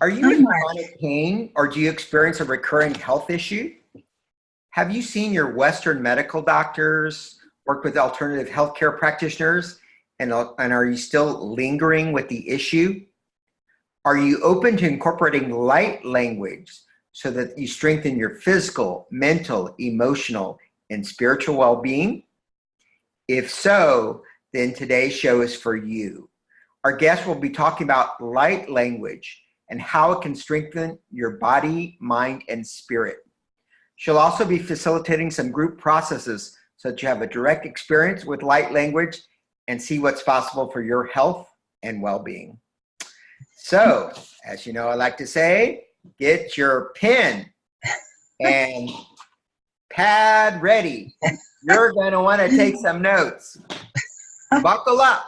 Are you Hi, in Mark. chronic pain or do you experience a recurring health issue? Have you seen your Western medical doctors, worked with alternative healthcare practitioners, and are you still lingering with the issue? Are you open to incorporating light language so that you strengthen your physical, mental, emotional, and spiritual well-being? If so, then today's show is for you. Our guest will be talking about light language and how it can strengthen your body, mind, and spirit. She'll also be facilitating some group processes so that you have a direct experience with light language and see what's possible for your health and well-being. So, as you know, I like to say, get your pen and pad ready. You're going to want to take some notes. Buckle up.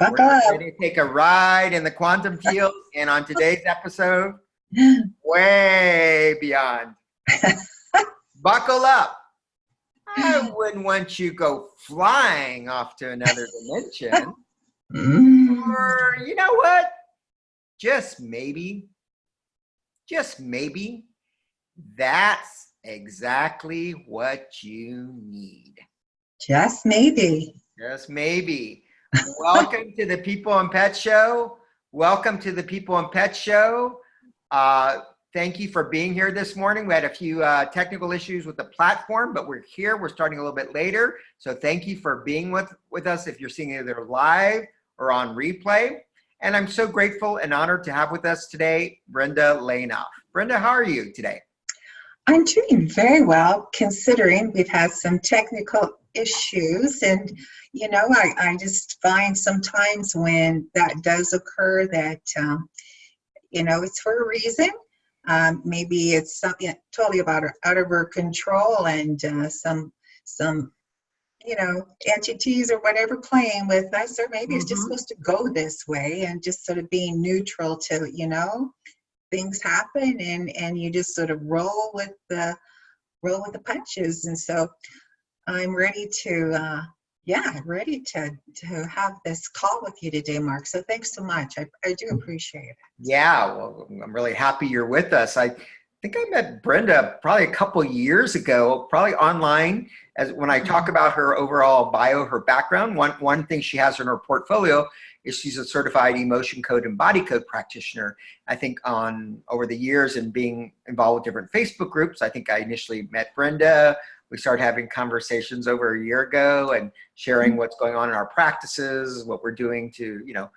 We're Buckle up. ready to take a ride in the quantum field, and on today's episode, way beyond. Buckle up. I wouldn't want you to go flying off to another dimension. Or, you know what? Just maybe, that's exactly what you need. Just maybe. Just maybe. Welcome to the People and Pet Show. Welcome to the People and Pet Show. Thank you for being here this morning. We had a few technical issues with the platform, but we're here. We're starting a little bit later. So thank you for being with us if you're seeing either live or on replay. And I'm so grateful and honored to have with us today, Brenda Lainof. Brenda, how are you today? I'm doing very well, considering we've had some technical issues. And, you know, I just find sometimes when that does occur that, you know, it's for a reason. Maybe it's something totally out of our control, and some you know, entities or whatever playing with us, or maybe it's just supposed to go this way, and just sort of being neutral to, you know, things happen, and you just sort of roll with the punches. And so I'm ready to ready to have this call with you today, Mark. So thanks so much. I do appreciate it. Yeah, well, I'm really happy you're with us. I think I met Brenda probably a couple years ago, probably online, as when I talk about her overall bio, her background. One thing she has in her portfolio is she's a certified emotion code and body code practitioner. I think over the years and being involved with different Facebook groups, I think I initially met Brenda. We started having conversations over a year ago and sharing what's going on in our practices, what we're doing to, you know,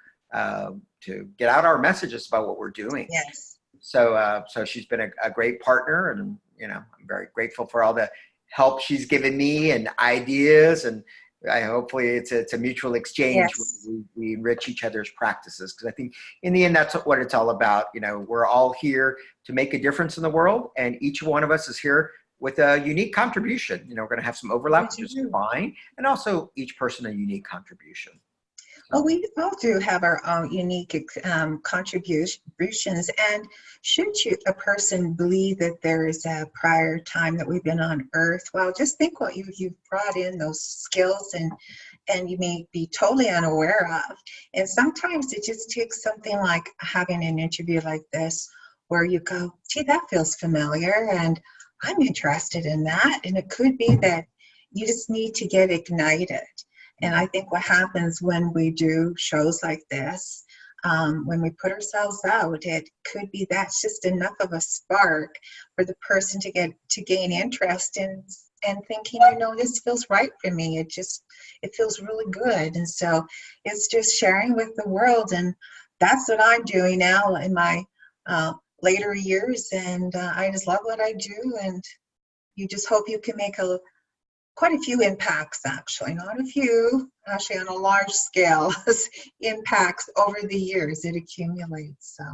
to get out our messages about what we're doing. Yes. So she's been a great partner, and, you know, I'm very grateful for all the help she's given me and ideas, and hopefully it's a mutual exchange. Yes. We enrich each other's practices, because I think in the end, that's what it's all about. You know, we're all here to make a difference in the world, and each one of us is here with a unique contribution. You know, we're going to have some overlap, which is fine, and also each person a unique contribution. Well, we all do have our own unique contributions. And should a person believe that there is a prior time that we've been on Earth, well, just think what you've brought in, those skills, and you may be totally unaware of. And sometimes it just takes something like having an interview like this, where you go, gee, that feels familiar, and I'm interested in that. And it could be that you just need to get ignited. And I think what happens when we do shows like this, when we put ourselves out, it could be that's just enough of a spark for the person to gain interest in and thinking, you know, this feels right for me. It feels really good. And so it's just sharing with the world. And that's what I'm doing now in my later years. And I just love what I do. And you just hope you can make quite a few impacts, actually, not a few, actually on a large scale, impacts over the years. It accumulates. So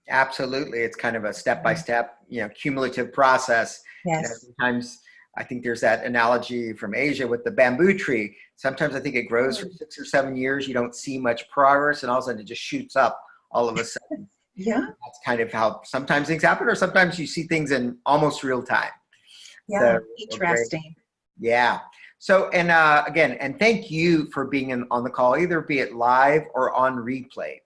absolutely, it's kind of a step-by-step, you know, cumulative process. Yes. You know, sometimes I think there's that analogy from Asia with the bamboo tree. Sometimes I think it grows for 6 or 7 years. You don't see much progress, and all of a sudden it just shoots up all of a sudden. Yeah. That's kind of how sometimes things happen, or sometimes you see things in almost real time. Yeah, so, interesting. Yeah. So, and again, and thank you for being on the call, either be it live or on replay.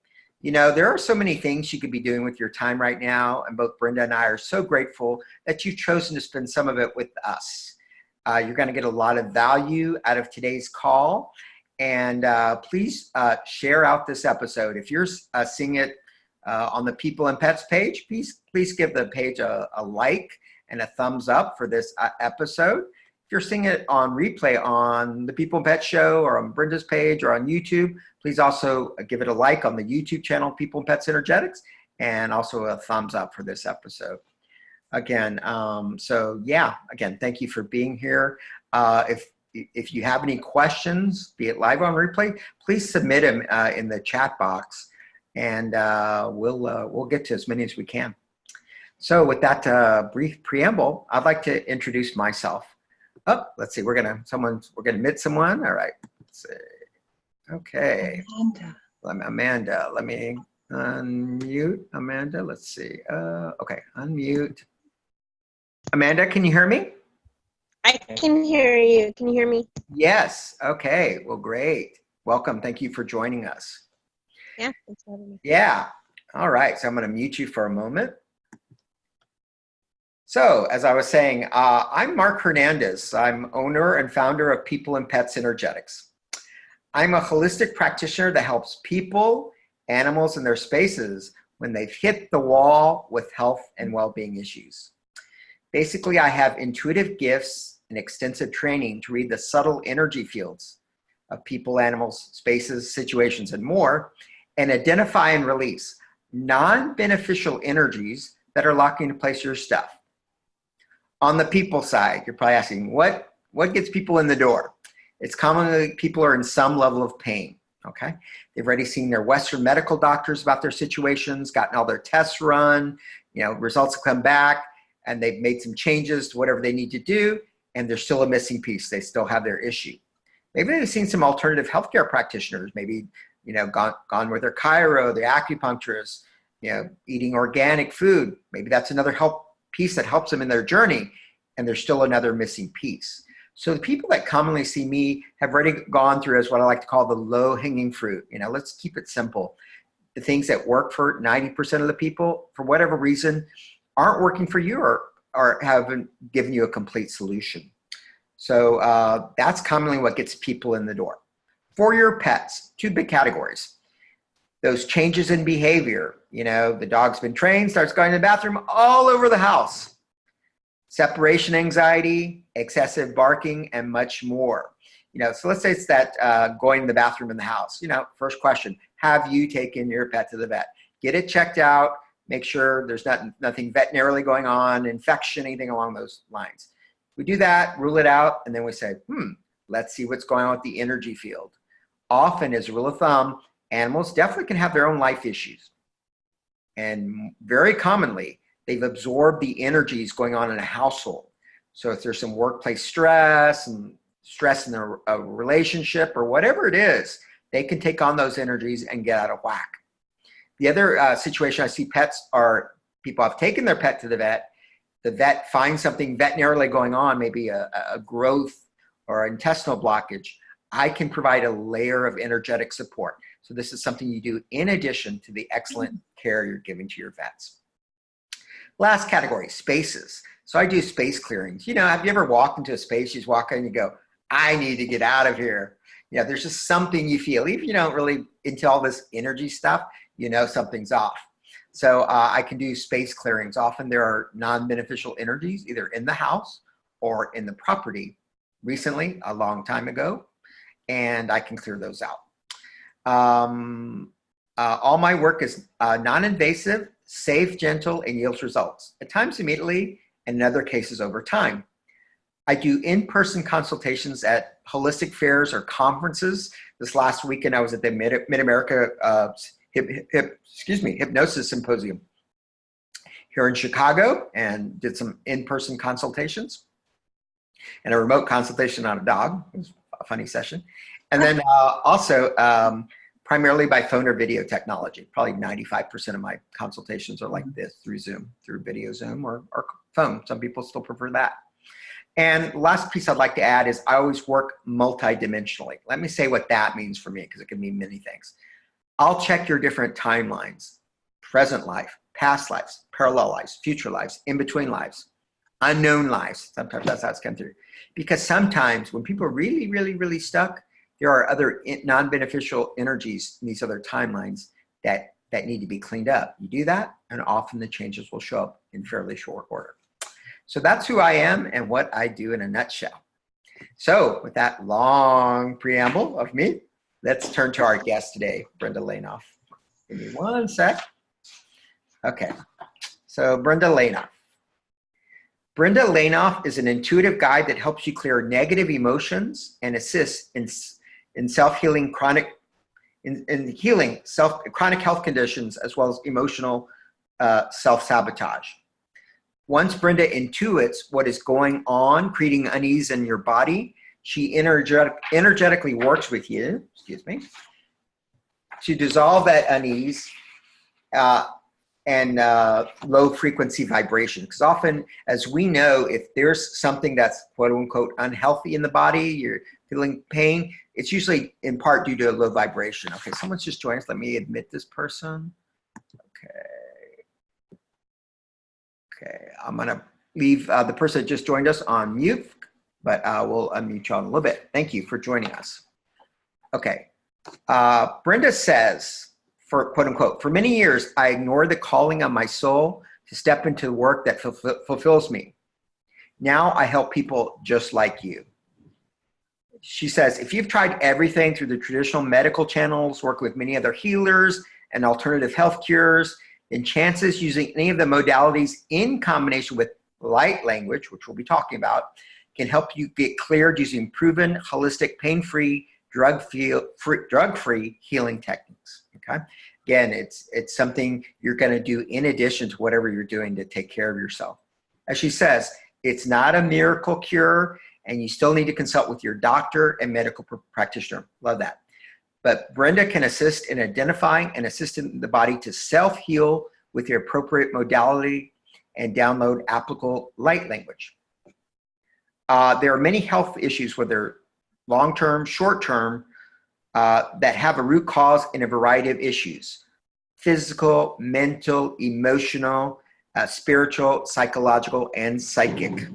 You know, there are so many things you could be doing with your time right now, and both Brenda and I are so grateful that you've chosen to spend some of it with us. You're going to get a lot of value out of today's call, and please share out this episode. If you're seeing it on the People and Pets page, please give the page a like and a thumbs up for this episode. If you're seeing it on replay on the People and Pets show or on Brenda's page or on YouTube, please also give it a like on the YouTube channel, People and Pets Energetics, and also a thumbs up for this episode. Again, again, thank you for being here. If you have any questions, be it live or on replay, please submit them in the chat box, and we'll get to as many as we can. So with that brief preamble, I'd like to introduce myself. Oh, let's see. We're gonna admit someone. All right. Let's see. Okay. Amanda. Let me unmute Amanda. Let's see. Okay. Unmute. Amanda, can you hear me? I can hear you. Can you hear me? Yes. Okay. Well, great. Welcome. Thank you for joining us. Yeah. Thanks for having me. Yeah. All right. So I'm going to mute you for a moment. So, as I was saying, I'm Mark Hernandez. I'm owner and founder of People and Pets Energetics. I'm a holistic practitioner that helps people, animals, and their spaces when they've hit the wall with health and well-being issues. Basically, I have intuitive gifts and extensive training to read the subtle energy fields of people, animals, spaces, situations, and more, and identify and release non-beneficial energies that are locking in place your stuff. On the people side, you're probably asking, what gets people in the door? It's commonly people are in some level of pain, okay? They've already seen their Western medical doctors about their situations, gotten all their tests run, results have come back, and they've made some changes to whatever they need to do, and there's still a missing piece. They still have their issue. Maybe they've seen some alternative healthcare practitioners, maybe, gone with their chiro, their acupuncturist, eating organic food. Maybe that's another piece that helps them in their journey, and there's still another missing piece. So the people that commonly see me have already gone through as what I like to call the low-hanging fruit. Let's keep it simple. The things that work for 90% of the people, for whatever reason, aren't working for you or haven't given you a complete solution. So that's commonly what gets people in the door. For your pets, two big categories. Those changes in behavior, the dog's been trained, starts going to the bathroom all over the house. Separation anxiety, excessive barking, and much more. So let's say it's that going to the bathroom in the house. First question, have you taken your pet to the vet? Get it checked out, make sure there's nothing veterinarily going on, infection, anything along those lines. We do that, rule it out, and then we say, let's see what's going on with the energy field. Often, as a rule of thumb, animals definitely can have their own life issues. And very commonly, they've absorbed the energies going on in a household. So if there's some workplace stress and stress in a relationship or whatever it is, they can take on those energies and get out of whack. The other situation I see people have taken their pet to the vet finds something veterinarily going on, maybe a growth or intestinal blockage. I can provide a layer of energetic support. So this is something you do in addition to the excellent care you're giving to your vets. Last category, spaces. So I do space clearings. Have you ever walked into a space, you just walk in and you go, I need to get out of here. There's just something you feel. Even if you don't really into all this energy stuff, something's off. So I can do space clearings. Often there are non-beneficial energies either in the house or in the property. Recently, a long time ago, and I can clear those out. All my work is non-invasive, safe, gentle, and yields results, at times immediately, and in other cases over time. I do in-person consultations at holistic fairs or conferences. This last weekend, I was at the Mid-America Hypnosis Symposium here in Chicago and did some in-person consultations and a remote consultation on a dog. It was a funny session. And then also primarily by phone or video technology. Probably 95% of my consultations are like this through Zoom, through video Zoom or phone. Some people still prefer that. And last piece I'd like to add is I always work multidimensionally. Let me say what that means for me, because it can mean many things. I'll check your different timelines, present life, past lives, parallel lives, future lives, in-between lives, unknown lives. Sometimes that's how it's come through. Because sometimes when people are really, really, really stuck, there are other non-beneficial energies in these other timelines that need to be cleaned up. You do that, and often the changes will show up in fairly short order. So that's who I am and what I do in a nutshell. So with that long preamble of me, let's turn to our guest today, Brenda Lainof. Give me one sec. Okay, so Brenda Lainof. Brenda Lainof is an intuitive guide that helps you clear negative emotions and assists in self-healing chronic health conditions, as well as emotional self-sabotage. Once Brenda intuits what is going on, creating unease in your body, she energetically works with you, to dissolve that unease and low frequency vibration. Because often, as we know, if there's something that's quote unquote unhealthy in the body, you're feeling pain, it's usually in part due to a low vibration. Okay, someone's just joined us. Let me admit this person. Okay, I'm gonna leave the person that just joined us on mute, but we'll unmute you all in a little bit. Thank you for joining us. Okay, Brenda says, for quote unquote, for many years, I ignored the calling on my soul to step into the work that fulfills me. Now I help people just like you. She says, if you've tried everything through the traditional medical channels, work with many other healers and alternative health cures, then chances using any of the modalities in combination with light language, which we'll be talking about, can help you get cleared using proven, holistic, pain-free, drug-free healing techniques. Okay. Again, it's something you're going to do in addition to whatever you're doing to take care of yourself. As she says, it's not a miracle cure, and you still need to consult with your doctor and medical practitioner. Love that. But Brenda can assist in identifying and assisting the body to self-heal with the appropriate modality and download applicable light language. There are many health issues, whether long-term, short-term, that have a root cause in a variety of issues: physical, mental, emotional, spiritual, psychological, and psychic.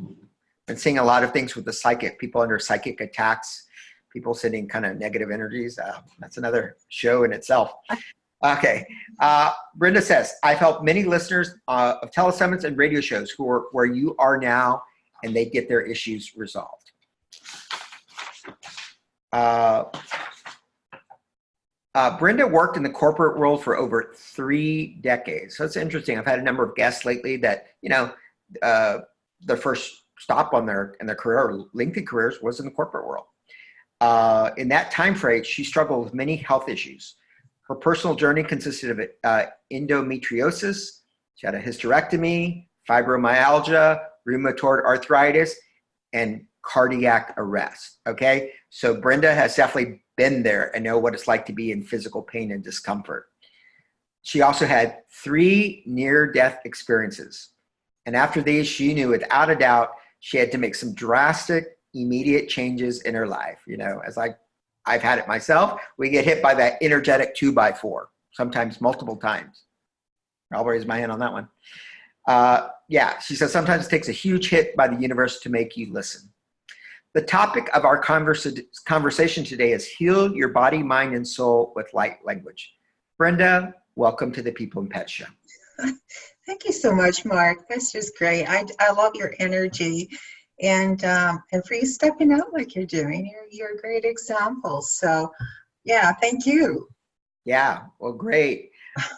Been seeing a lot of things with the psychic, people under psychic attacks, people sending kind of negative energies. That's another show in itself. Okay. Brenda says, I've helped many listeners of telesummits and radio shows who are where you are now, and they get their issues resolved. Brenda worked in the corporate world for over 3 decades. So it's interesting. I've had a number of guests lately that, the first stop in their career or lengthy careers was in the corporate world. In that time frame, she struggled with many health issues. Her personal journey consisted of endometriosis. She had a hysterectomy, fibromyalgia, rheumatoid arthritis, and cardiac arrest. Okay, so Brenda has definitely been there and know what it's like to be in physical pain and discomfort. She also had 3 near-death experiences. And after these, she knew without a doubt she had to make some drastic, immediate changes in her life. As I've had it myself, we get hit by that energetic 2x4, sometimes multiple times. I'll raise my hand on that one. She says sometimes it takes a huge hit by the universe to make you listen. The topic of our conversation today is heal your body, mind, and soul with light language. Brenda, welcome to the People and Pet Show. Thank you so much, Mark. That's just great. I love your energy, and for you stepping out like you're doing. You're a great example. So, yeah, thank you. Yeah, well, great.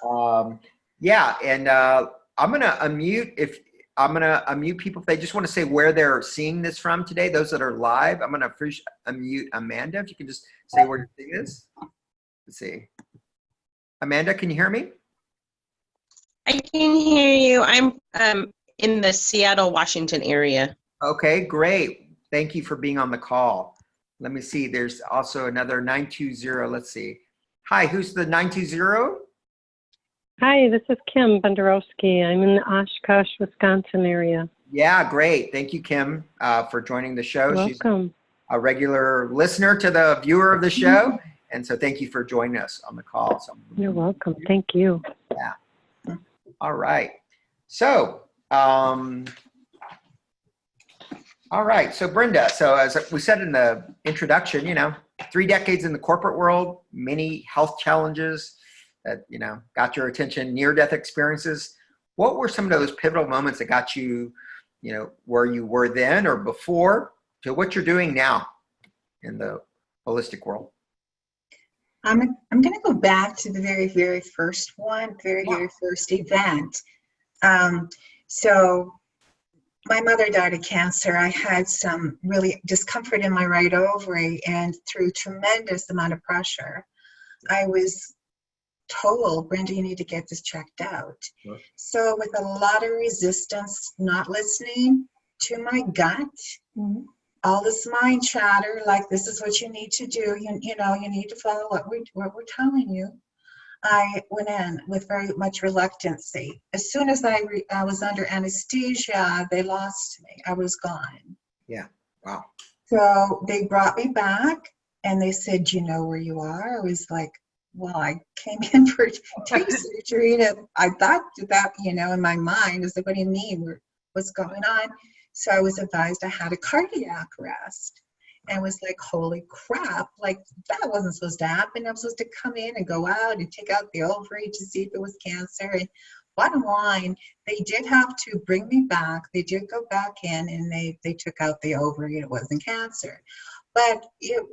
I'm gonna unmute people if they just want to say where they're seeing this from today. Those that are live, I'm gonna first unmute Amanda. If you can just say where your thing is. Let's see. Amanda, can you hear me? I can hear you. I'm in the Seattle, Washington area. Okay, great. Thank you for being on the call. Let me see. There's also another 920. Let's see. Hi, who's the 920? Hi, this is Kim Bondarowski. I'm in the Oshkosh, Wisconsin area. Yeah, great. Thank you, Kim, for joining the show. Welcome. She's a regular listener to the viewer of the show, And so thank you for joining us on the call. So, You're welcome. Thank you. yeah. All right. So, all right. So Brenda, so as we said in the introduction, 3 decades in the corporate world, many health challenges that, got your attention, near-death experiences. What were some of those pivotal moments that got you, where you were then or before to what you're doing now in the holistic world? I'm going to go back to the very, very first one, very first event. So my mother died of cancer. I had some really discomfort in my right ovary, and through tremendous amount of pressure, I was told, Brenda, you need to get this checked out. Sure. So with a lot of resistance, not listening to my gut, all this mind chatter, like this is what you need to do, you need to follow what we're telling you. I went in with very much reluctancy. As soon as I was under anesthesia, they lost me. I was gone. Yeah. Wow. So they brought me back and they said, "Do you know where you are?" I was like, well, I came in for teeth surgery. And I thought that, in my mind, I was like, what do you mean? What's going on? So I was advised I had a cardiac arrest. And was like, holy crap, like that wasn't supposed to happen. I'm supposed to come in and go out and take out the ovary to see if it was cancer. And bottom line, they did have to bring me back. They did go back in and they took out the ovary and it wasn't cancer. But it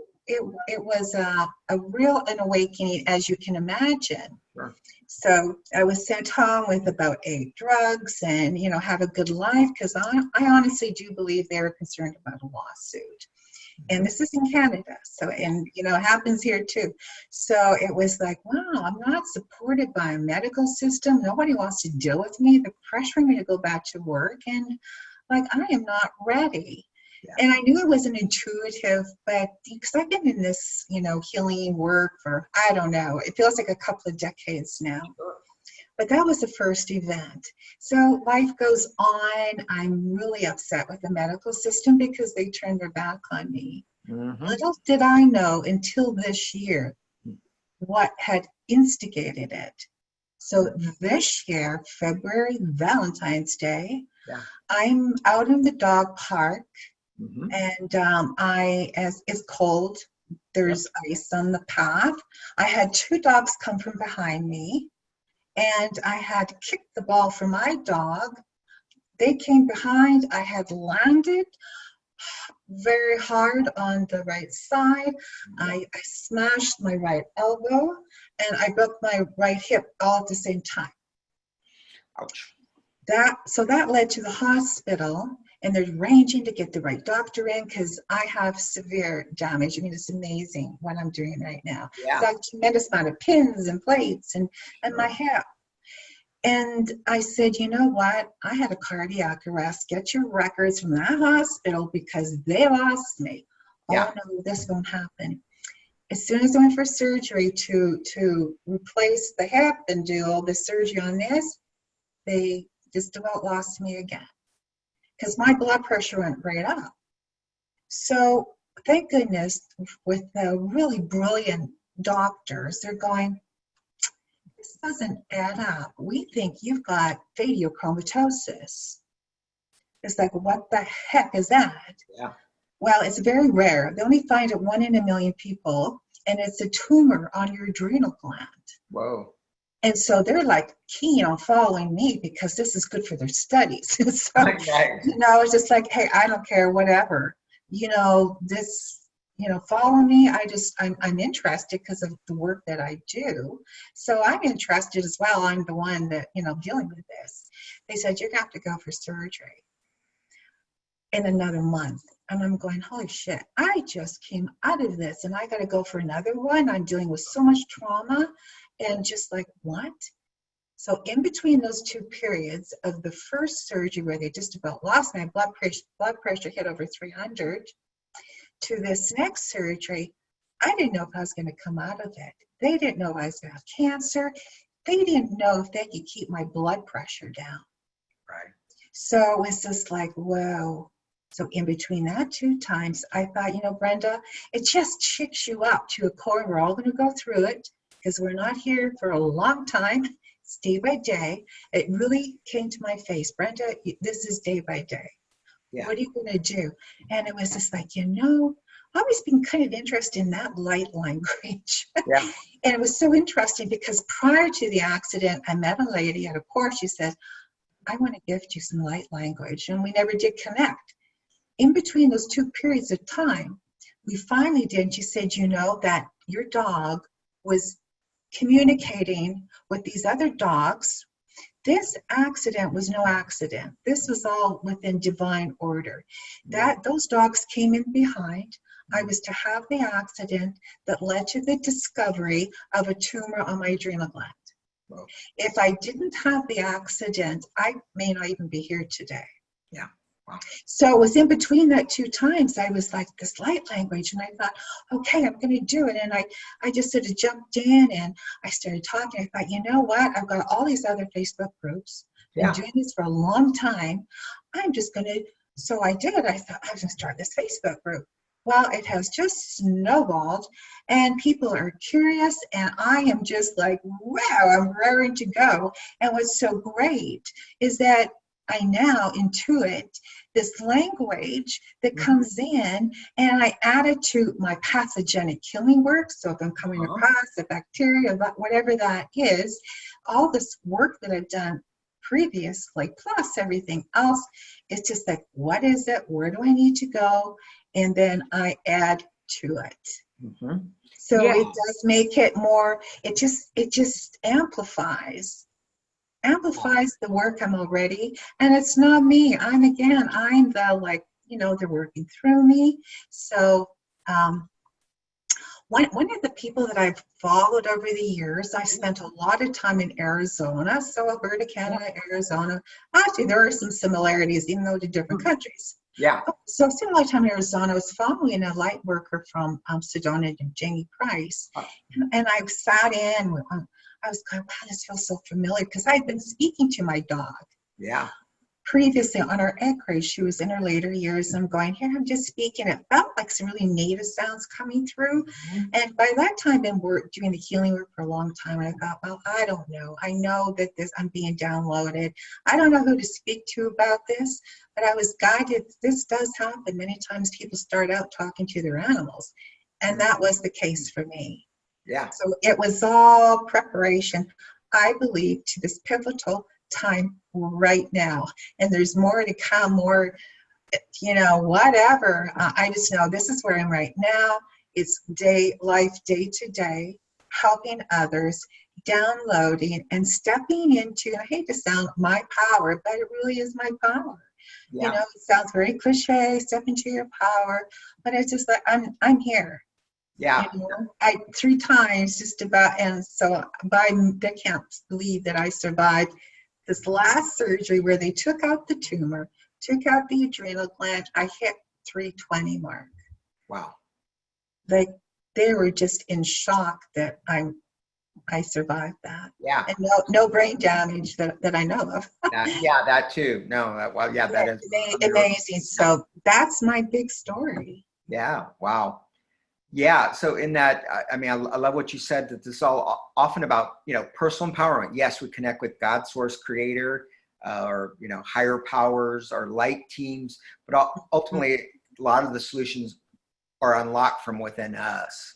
was a real an awakening, as you can imagine. Sure. So I was sent home with about 8 drugs and, have a good life, because I honestly do believe they were concerned about a lawsuit. And this is in Canada, so, and it happens here too. So it was like, wow, I'm not supported by a medical system. Nobody wants to deal with me. They're pressuring me to go back to work, and like, I am not ready. Yeah. And I knew it wasn't intuitive, but because I've been in this, healing work for, I don't know, it feels like a couple of decades now. Sure. But that was the first event. So life goes on. I'm really upset with the medical system because they turned their back on me. Mm-hmm. Little did I know until this year what had instigated it. So this year, February, Valentine's Day, I'm out in the dog park. Mm-hmm. And as it's cold, there's ice on the path. I had 2 dogs come from behind me. And I had kicked the ball for my dog. They came behind. I had landed very hard on the right side. I smashed my right elbow and I broke my right hip all at the same time. Ouch. So that led to the hospital, and they're arranging to get the right doctor in because I have severe damage. I mean, it's amazing what I'm doing right now. Yeah. It's like a tremendous amount of pins and plates and my hip. And I said, you know what? I had a cardiac arrest. Get your records from that hospital because they lost me. Yeah. Oh no, this won't happen. As soon as I went for surgery to replace the hip and do all the surgery on this, they just about lost me again because my blood pressure went right up. So thank goodness with the really brilliant doctors, they're going, this doesn't add up. We think you've got phaeochromatosis. It's like, what the heck is that? Yeah. Well, it's very rare. They only find it 1 in a million people, and it's a tumor on your adrenal gland. Whoa. And so they're like keen on following me because this is good for their studies. So, it's just like, hey, I don't care, whatever. Follow me. I'm interested because of the work that I do. So I'm interested as well. I'm the one that, dealing with this. They said, you're going to have to go for surgery in another month. And I'm going, holy shit, I just came out of this and I got to go for another one. I'm dealing with so much trauma and just like, what? So in between those 2 periods of the first surgery where they just about lost my blood pressure hit over 300, to this next surgery, I didn't know if I was going to come out of it. They didn't know I was going to have cancer. They didn't know if they could keep my blood pressure down. Right. So it was just like, whoa. So in between that 2 times, I thought, Brenda, it just chicks you up to a core. We're all going to go through it because we're not here for a long time. It's day by day. It really came to my face. Brenda, this is day by day. Yeah. What are you going to do? And it was just like, I've always been kind of interested in that light language. Yeah. And it was so interesting because prior to the accident, I met a lady at a course. She said, I want to gift you some light language. And we never did connect. In between those 2 periods of time, we finally did. And she said, that your dog was communicating with these other dogs. This accident was no accident. This was all within divine order. Those dogs came in behind. I was to have the accident that led to the discovery of a tumor on my adrenal gland. Wow. If I didn't have the accident, I may not even be here today. Yeah. Wow. So it was in between that 2 times, I was like, this light language. And I thought, okay, I'm going to do it. And I just sort of jumped in and I started talking. I thought, you know what? I've got all these other Facebook groups. Been doing this for a long time. I'm just going to. So I did. I thought, I was going to start this Facebook group. Well, it has just snowballed and people are curious and I am just like, wow, I'm raring to go. And what's so great is that I now intuit this language that comes in and I add it to my pathogenic killing work. So if I'm coming across a bacteria, whatever that is, all this work that I've done previously, plus everything else, it's just like, what is it? Where do I need to go? And then I add to it. So it does make it more, it just amplifies the work I'm already, and it's not me. I'm the they're working through me. So one of the people that I've followed over the years, I spent a lot of time in Arizona. So Alberta, Canada, Arizona. Actually, there are some similarities, even though they're different countries. Yeah. So I spent a lot of time in Arizona. I was following a light worker from Sedona and Jamie Price. And I sat in. I was going, wow, this feels so familiar because I'd been speaking to my dog. Yeah. Previously on her egg race, she was in her later years. I'm going, here, I'm just speaking. It felt like some really native sounds coming through. And by that time, I've been doing the healing work for a long time. And I thought, well, I don't know. I know that I'm being downloaded. I don't know who to speak to about this, but I was guided. This does happen. Many times people start out talking to their animals. And that was the case for me. Yeah. So it was all preparation, I believe, to this pivotal time right now. And there's more to come, more, whatever. I just know this is where I'm right now. It's life day to day, helping others, downloading and stepping into, I hate to sound my power, but it really is my power. Yeah. It sounds very cliche, step into your power, but it's just like, I'm here. Yeah. 3 times just about, and so they can't believe that I survived this last surgery where they took out the tumor, took out the adrenal gland. I hit 320 mark. Wow. They were just in shock that I survived that. Yeah. And no brain damage that I know of. That too. No, that is amazing. So that's my big story. Yeah. Wow. Yeah. So in that, I love what you said, that this is all often about, personal empowerment. Yes, we connect with God, source, creator, or, higher powers, or light teams, but ultimately a lot of the solutions are unlocked from within us.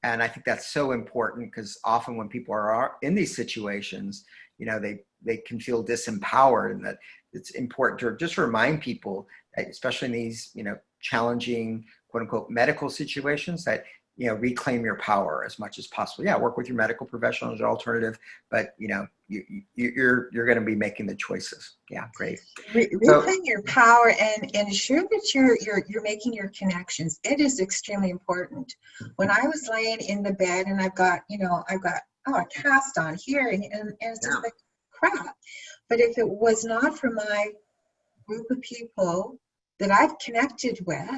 And I think that's so important because often when people are in these situations, they can feel disempowered, and that it's important to just remind people that, especially in these, challenging, quote unquote, medical situations, that, reclaim your power as much as possible. Yeah, work with your medical professional as an alternative, but you're going to be making the choices. Yeah, great. Reclaim your power and ensure that you're making your connections. It is extremely important. When I was laying in the bed and I've got a cast on here and it's just like crap. But if it was not for my group of people that I've connected with,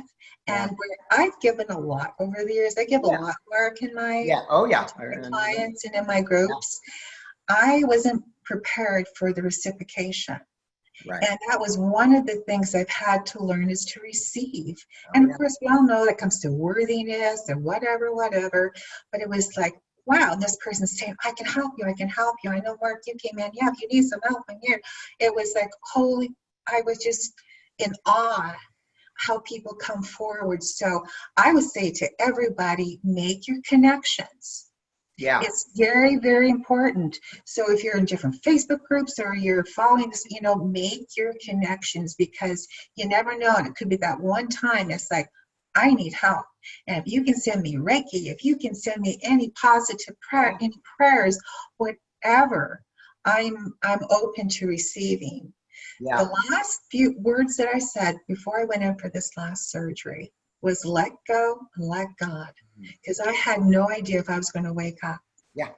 and where I've given a lot over the years, I give a lot of work in my clients and in my groups. I wasn't prepared for the reciprocation. Right. And that was one of the things I've had to learn is to receive. Oh, And yeah. of course, we all know that comes to worthiness or whatever, whatever. But it was like, wow, this person's saying, I can help you. I can help you. I know, Mark, you came in. Yeah, if you need some help, I'm here. It was like, holy, I was just in awe how people come forward. So I would say to everybody, make your connections. Yeah. It's very, very important. So if you're in different Facebook groups or you're following this, make your connections, because you never know. And it could be that one time it's like, I need help. And if you can send me Reiki, if you can send me any positive prayer, any prayers, whatever, I'm open to receiving. Yeah. The last few words that I said before I went in for this last surgery was let go and let God, because I had no idea if I was going to wake up. Yeah.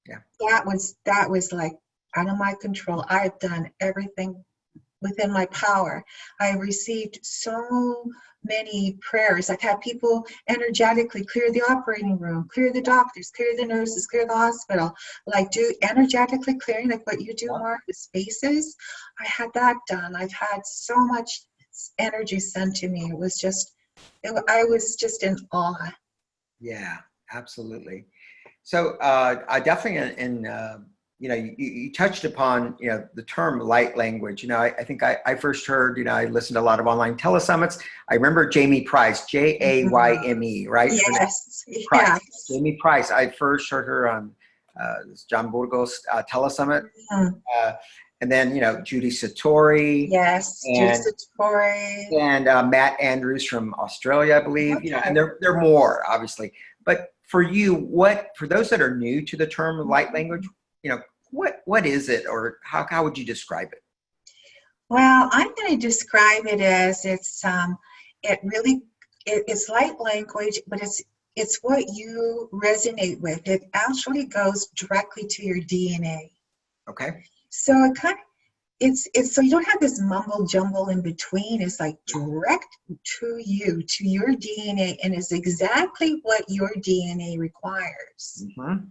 Yeah. That was like out of my control. I've done everything within my power. I received so many prayers. I've had people energetically clear the operating room, clear the doctors, clear the nurses, clear the hospital, like do energetically clearing, like what you do, Yeah. Mark, with spaces. I had that done. I've had so much energy sent to me. I was just in awe. Yeah, absolutely. So I definitely, you touched upon, the term light language. I think I first heard, I listened to a lot of online telesummits. I remember Jamie Price, Jayme, right? Yes, Price. yes. Jamie Price. I first heard her on this John Burgos telesummit. Mhm. And then, Judy Satori. Yes, Judy And Satori. and Matt Andrews from Australia, I believe. Okay. And there are more, obviously. But for you, for those that are new to the term light language, what is it, or how would you describe it? Well, I'm going to describe it as it's light language, but it's what you resonate with. It actually goes directly to your DNA. Okay. So it's so you don't have this mumble jumble in between. It's like direct to you, to your DNA, and it's exactly what your DNA requires. Mm-hmm.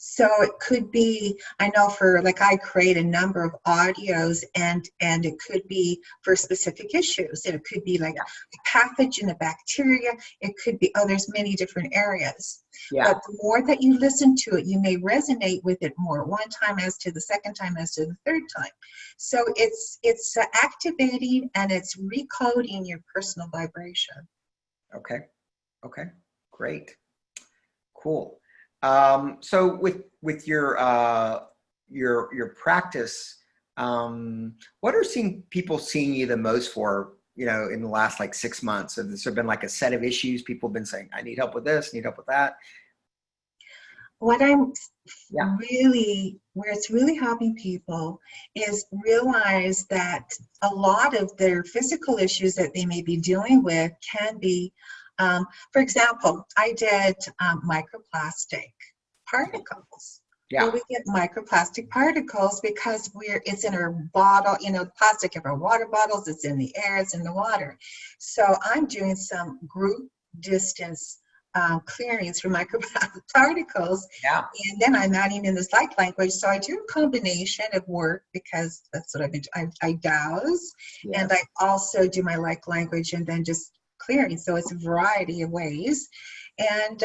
So it could be, I know I create a number of audios and it could be for specific issues. And it could be like a pathogen, a bacteria. It could be, there's many different areas. Yeah. But the more that you listen to it, you may resonate with it more one time as to the second time as to the third time. So it's activating and it's recoding your personal vibration. Okay. Great. Cool. So with your practice, what are people seeing you the most for, in the last 6 months? Has there been a set of issues people have been saying, I need help with this, need help with that? What where it's really helping people is realize that a lot of their physical issues that they may be dealing with can be, for example, I did microplastic particles. Yeah. Well, we get microplastic particles because it's in our bottle, plastic of our water bottles, it's in the air, it's in the water. So I'm doing some group distance clearings for microplastic particles. Yeah. And then I'm adding in this light language. So I do a combination of work because that's what I've been doing. I dowse, and I also do my light language and then just clearing. So it's a variety of ways. And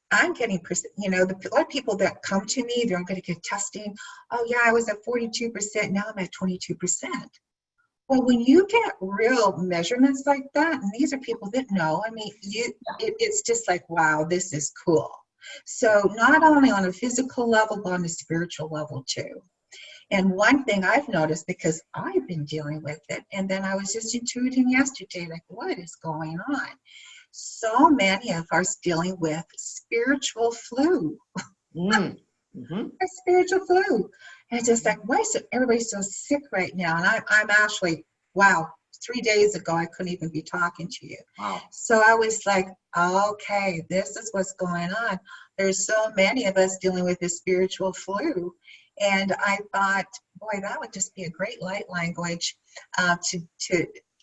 I'm getting, a lot of people that come to me, they're going to get testing. Oh yeah, I was at 42%. Now I'm at 22%. Well, when you get real measurements like that, and these are people that know, it's just like, wow, this is cool. So not only on a physical level, but on a spiritual level too. And one thing I've noticed, because I've been dealing with it, and then I was just intuiting yesterday, like, what is going on? So many of us dealing with spiritual flu. Mm-hmm. A spiritual flu. And it's just like, why is everybody so sick right now? And I'm actually, wow, 3 days ago, I couldn't even be talking to you. Wow. So I was like, okay, this is what's going on. There's so many of us dealing with this spiritual flu. And I thought, boy, that would just be a great light language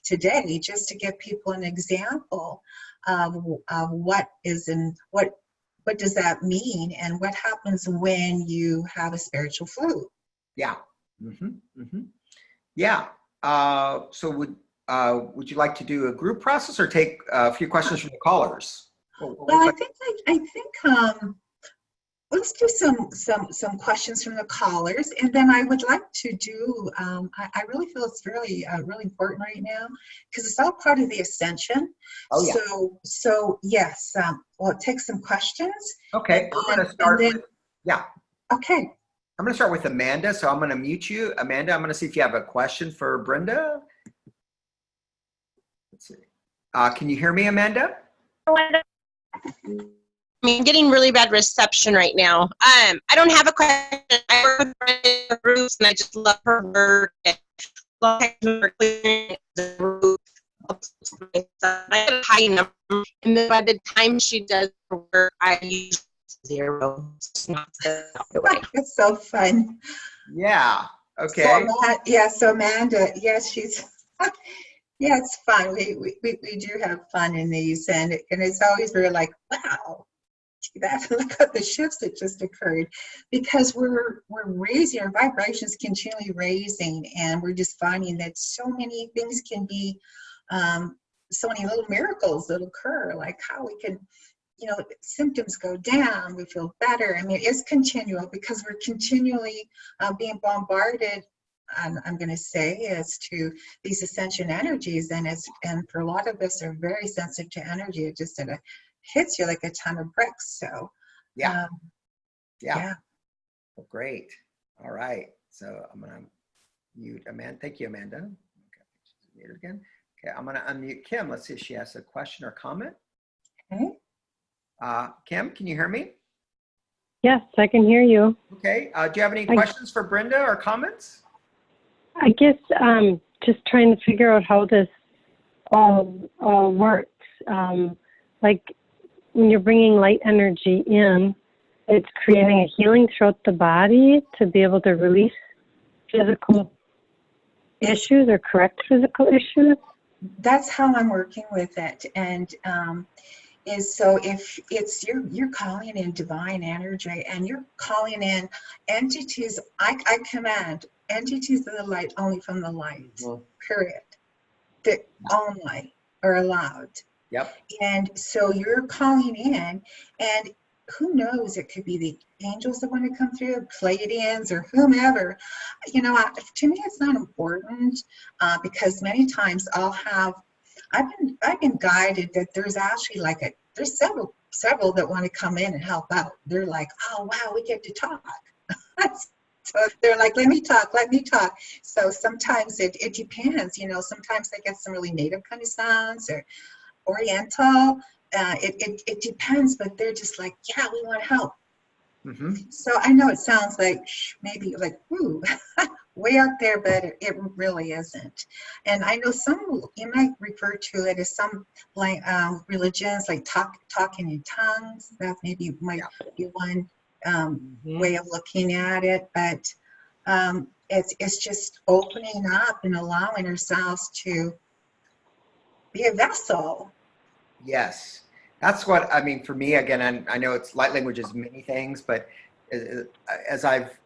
today, just to give people an example of what does that mean, and what happens when you have a spiritual flu. Yeah. Mm-hmm. Mm-hmm. Yeah. Would you like to do a group process or take a few questions from the callers? Well, I think let's do some questions from the callers, and then I would like to do. I really feel it's really important right now because it's all part of the ascension. Oh yeah. So yes. Well, take some questions. Okay. I'm going to start with. Yeah. Okay. I'm going to start with Amanda. So I'm going to mute you, Amanda. I'm going to see if you have a question for Brenda. Let's see. Can you hear me, Amanda? I mean, getting really bad reception right now. I don't have a question. I work with Brenda Bruce, and I just love her work. And I get a high number, and then by the time she does her work, I use 0. It's not the way. It's so fun. Yeah. Okay. So Amanda, yes, she's. Yeah, it's fun. We do have fun in these, and it's always very like, wow, look at the shifts that just occurred, because we're raising, our vibrations continually raising, and we're just finding that so many things can be, so many little miracles that occur, like how we can, symptoms go down, we feel better. I mean, it's continual because we're continually being bombarded. I'm going to say as to these ascension energies, and for a lot of us are very sensitive to energy. It just hits you like a ton of bricks. So yeah. Yeah. Well, great. All right. So I'm going to mute Amanda. Thank you, Amanda. Okay. She's muted again. Okay. I'm going to unmute Kim. Let's see if she has a question or comment. Okay. Kim, can you hear me? Yes, I can hear you. Okay. Do you have any questions for Brenda or comments? I guess just trying to figure out how this all works. Like when you're bringing light energy in, it's creating a healing throughout the body to be able to release physical issues or correct physical issues. That's how I'm working with it, and is so if it's you're calling in divine energy, and you're calling in entities. I command entities of the light only from the light. Period. That only are allowed. Yep. And so you're calling in, and who knows, it could be the angels that want to come through, Pleiadians or whomever. To me, it's not important because many times I've been guided that there's actually there's several that want to come in and help out. They're like, oh wow, we get to talk. So they're like, let me talk. So sometimes it depends, sometimes I get some really native kind of sounds or Oriental. It depends, but they're just like, yeah, we want to help. Mm-hmm. So I know it sounds like maybe like, ooh, way out there, but it really isn't. And I know some, you might refer to it as some religions, like talking in tongues. That maybe might be one way of looking at it, but it's just opening up and allowing ourselves to be a vessel. Yes. That's what, I mean, for me, again, I know it's light language is many things, but as I've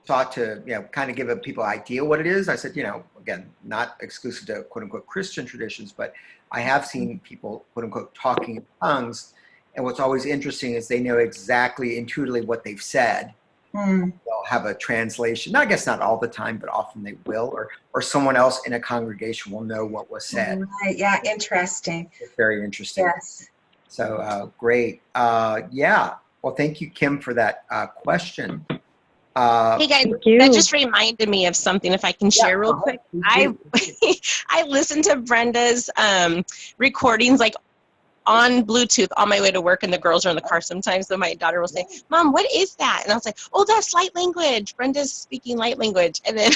sought to, kind of give people an idea what it is, I said, again, not exclusive to quote unquote Christian traditions, but I have seen people quote unquote talking in tongues. And what's always interesting is they know exactly intuitively what they've said. They'll have a translation. I guess not all the time, but often they will, or someone else in a congregation will know what was said. Right. Yeah. Interesting. It's very interesting. Yes. So great. Yeah. Well, thank you, Kim, for that question. Hey guys, that just reminded me of something. If I can share real quick, I listened to Brenda's recordings like on Bluetooth on my way to work, and the girls are in the car sometimes. So my daughter will say, "Mom, what is that?" And I was like, "Oh, that's light language. Brenda's speaking light language." And then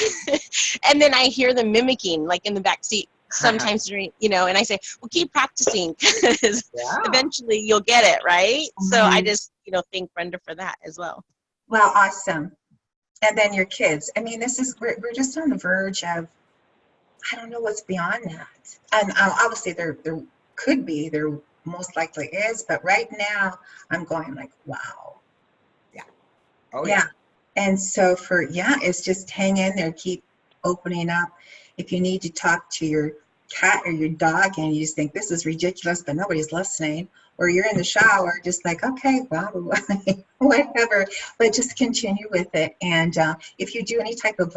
and then I hear them mimicking like in the back seat sometimes during, and I say, "Well, keep practicing because eventually you'll get it, right?" So I just thank Brenda for that as well. Well, awesome. And then your kids. I mean, we're just on the verge of, I don't know what's beyond that. And obviously there could be, there most likely is, but right now I'm going like, wow. Yeah. Oh yeah. And so it's just hang in there, keep opening up. If you need to talk to your cat or your dog and you just think this is ridiculous, but nobody's listening, or you're in the shower, just like, okay, well, whatever, but just continue with it. And if you do any type of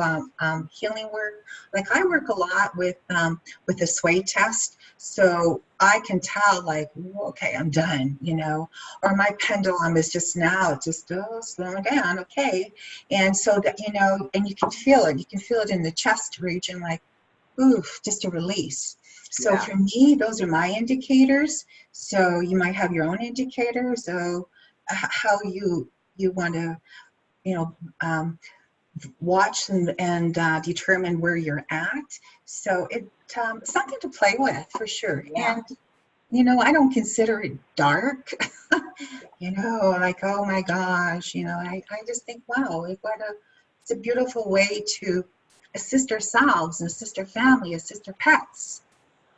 healing work, like I work a lot with the sway test, so I can tell, like, okay, I'm done, you know, or my pendulum is just now, just slowing down, okay. And so that, you know, and you can feel it in the chest region, like, oof, just a release. So Yeah. for me, those are my indicators. So you might have your own indicators. So how you want to, you know, watch and determine where you're at. So it's something to play with for sure. Yeah. And you know, I don't consider it dark. You know, like, oh my gosh, you know, I just think, wow, it's a beautiful way to assist ourselves, assist our family, assist our pets.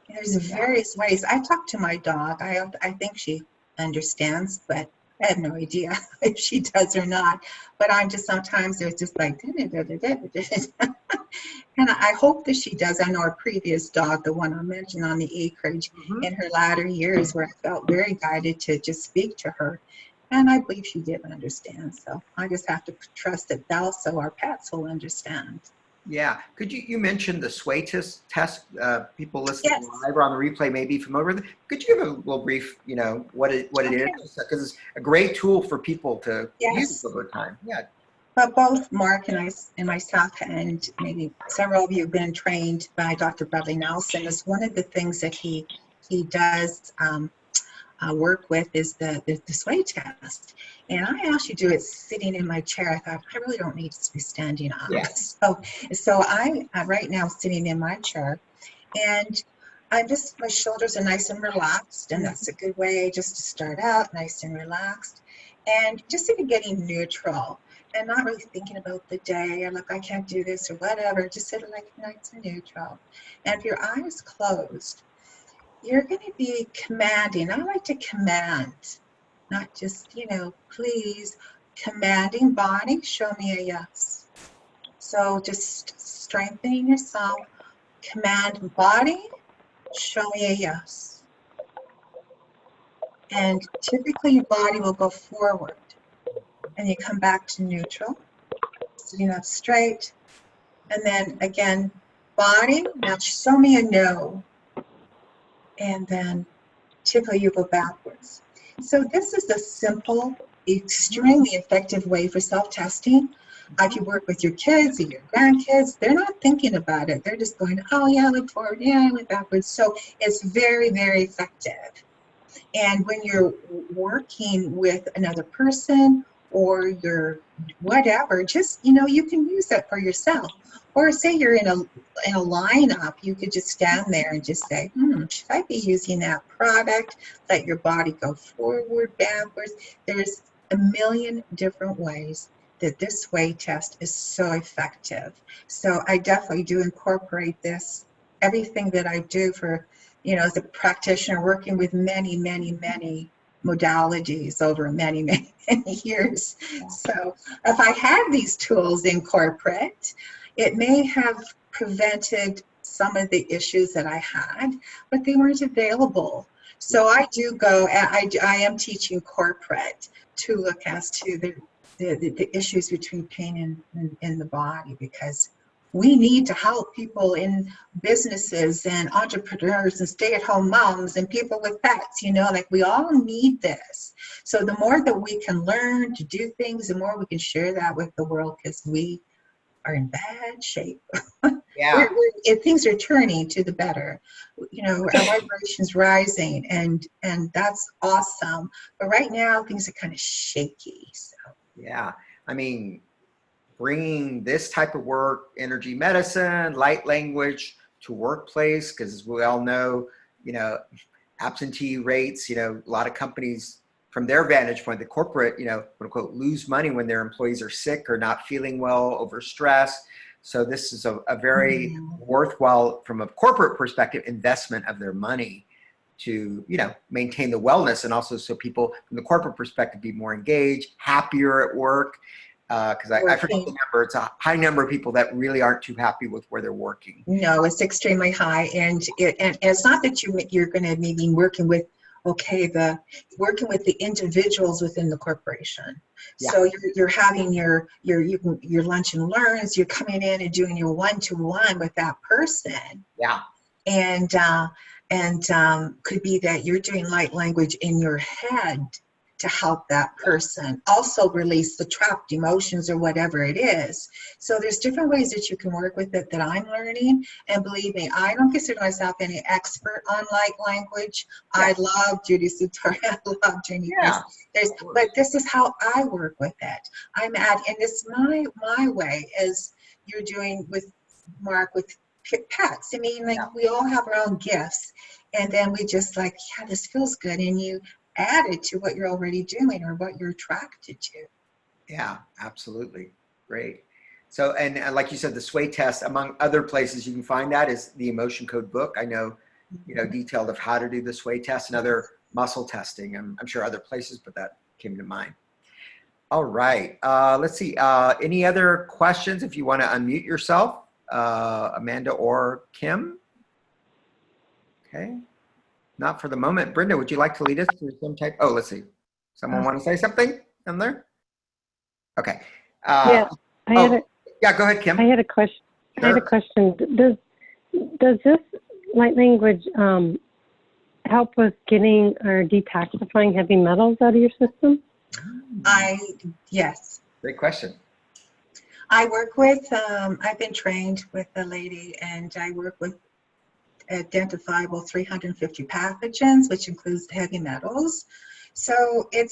There's various ways. I talk to my dog. I think she understands, but I have no idea if she does or not. But I'm just, sometimes there's just like, and I hope that she does. I know our previous dog, the one I mentioned on the acreage, in her latter years, where I felt very guided to just speak to her. And I believe she did understand. So I just have to trust that also our pets will understand. Yeah. Could you mention the sway test? People listening Yes. live or on the replay may be familiar with it. Could you give a little brief, you know, what it is? Because it's a great tool for people to use over time. Yeah. But both Mark and I and myself, and maybe several of you have been trained by Dr. Brenda Lainof. Is one of the things that he does work with is the sway test. And I actually do it sitting in my chair. I thought, I really don't need to be standing up. Yeah. So I right now sitting in my chair, and I'm just, my shoulders are nice and relaxed, and that's a good way just to start out, nice and relaxed, and just even getting neutral and not really thinking about the day or like I can't do this or whatever, just sort of like nice and neutral. And if your eyes closed, you're going to be commanding. I like to command, not just, you know, please, commanding body, show me a yes. So just strengthening yourself, command body, show me a yes. And typically your body will go forward and you come back to neutral, sitting up straight. And then again, body, now show me a no. And then typically you go backwards. So this is a simple, extremely effective way for self-testing. If you work with your kids or your grandkids, they're not thinking about it. They're just going, oh yeah, I went forward, yeah, I went backwards. So it's very, very effective. And when you're working with another person or you're whatever, just, you know, you can use that for yourself. Or say you're in a lineup, you could just stand there and just say, should I be using that product? Let your body go forward, backwards. There's a million different ways that this sway test is so effective. So I definitely do incorporate this. Everything that I do for, you know, as a practitioner working with many, many, many modalities over many, many, many years. So if I had these tools in corporate, it may have prevented some of the issues that I had, but they weren't available. So I do go, I am teaching corporate to look as to the issues between pain and the body, because we need to help people in businesses and entrepreneurs and stay-at-home moms and people with pets, you know, like we all need this. So the more that we can learn to do things, the more we can share that with the world, because we are in bad shape. Yeah. Things are turning to the better. You know, our vibration's rising, and that's awesome. But right now, things are kind of shaky. So. Yeah. I mean, bringing this type of work, energy medicine, light language to workplace, because as we all know, you know, absentee rates, you know, a lot of companies from their vantage point, the corporate, you know, quote unquote, lose money when their employees are sick or not feeling well, overstressed. So this is a very worthwhile, from a corporate perspective, investment of their money to, you know, maintain the wellness, and also so people from the corporate perspective be more engaged, happier at work. Because I forget the number. It's a high number of people that really aren't too happy with where they're working. No, it's extremely high, and it's not that you're going to maybe working with working with the individuals within the corporation. Yeah. So you're having your lunch and learns. You're coming in and doing your one-to-one with that person. Yeah. And could be that you're doing light language in your head to help that person also release the trapped emotions or whatever it is. So there's different ways that you can work with it that I'm learning. And believe me, I don't consider myself any expert on light language. Yeah. I love Judy Satori. I love Jenny. Yeah. But this is how I work with it. And this my way is you're doing with Mark with pets. I mean, like we all have our own gifts. And then we just like, yeah, this feels good. And you add it to what you're already doing or what you're attracted to. Yeah, absolutely. Great. So, and like you said, the sway test, among other places you can find that, is the Emotion Code book. I know, detailed of how to do the sway test and other muscle testing. I'm sure other places, but that came to mind. All right. Let's see. Any other questions if you want to unmute yourself, Amanda or Kim? Okay. Not for the moment. Brenda, would you like to lead us through some type? Oh, let's see. Someone want to say something in there? Okay. Yeah. Go ahead, Kim. I had a question. Sure. I had a question. Does this light language help with getting or detoxifying heavy metals out of your system? Yes. Great question. I work with, I've been trained with a lady, and I work with identifiable 350 pathogens, which includes heavy metals. So it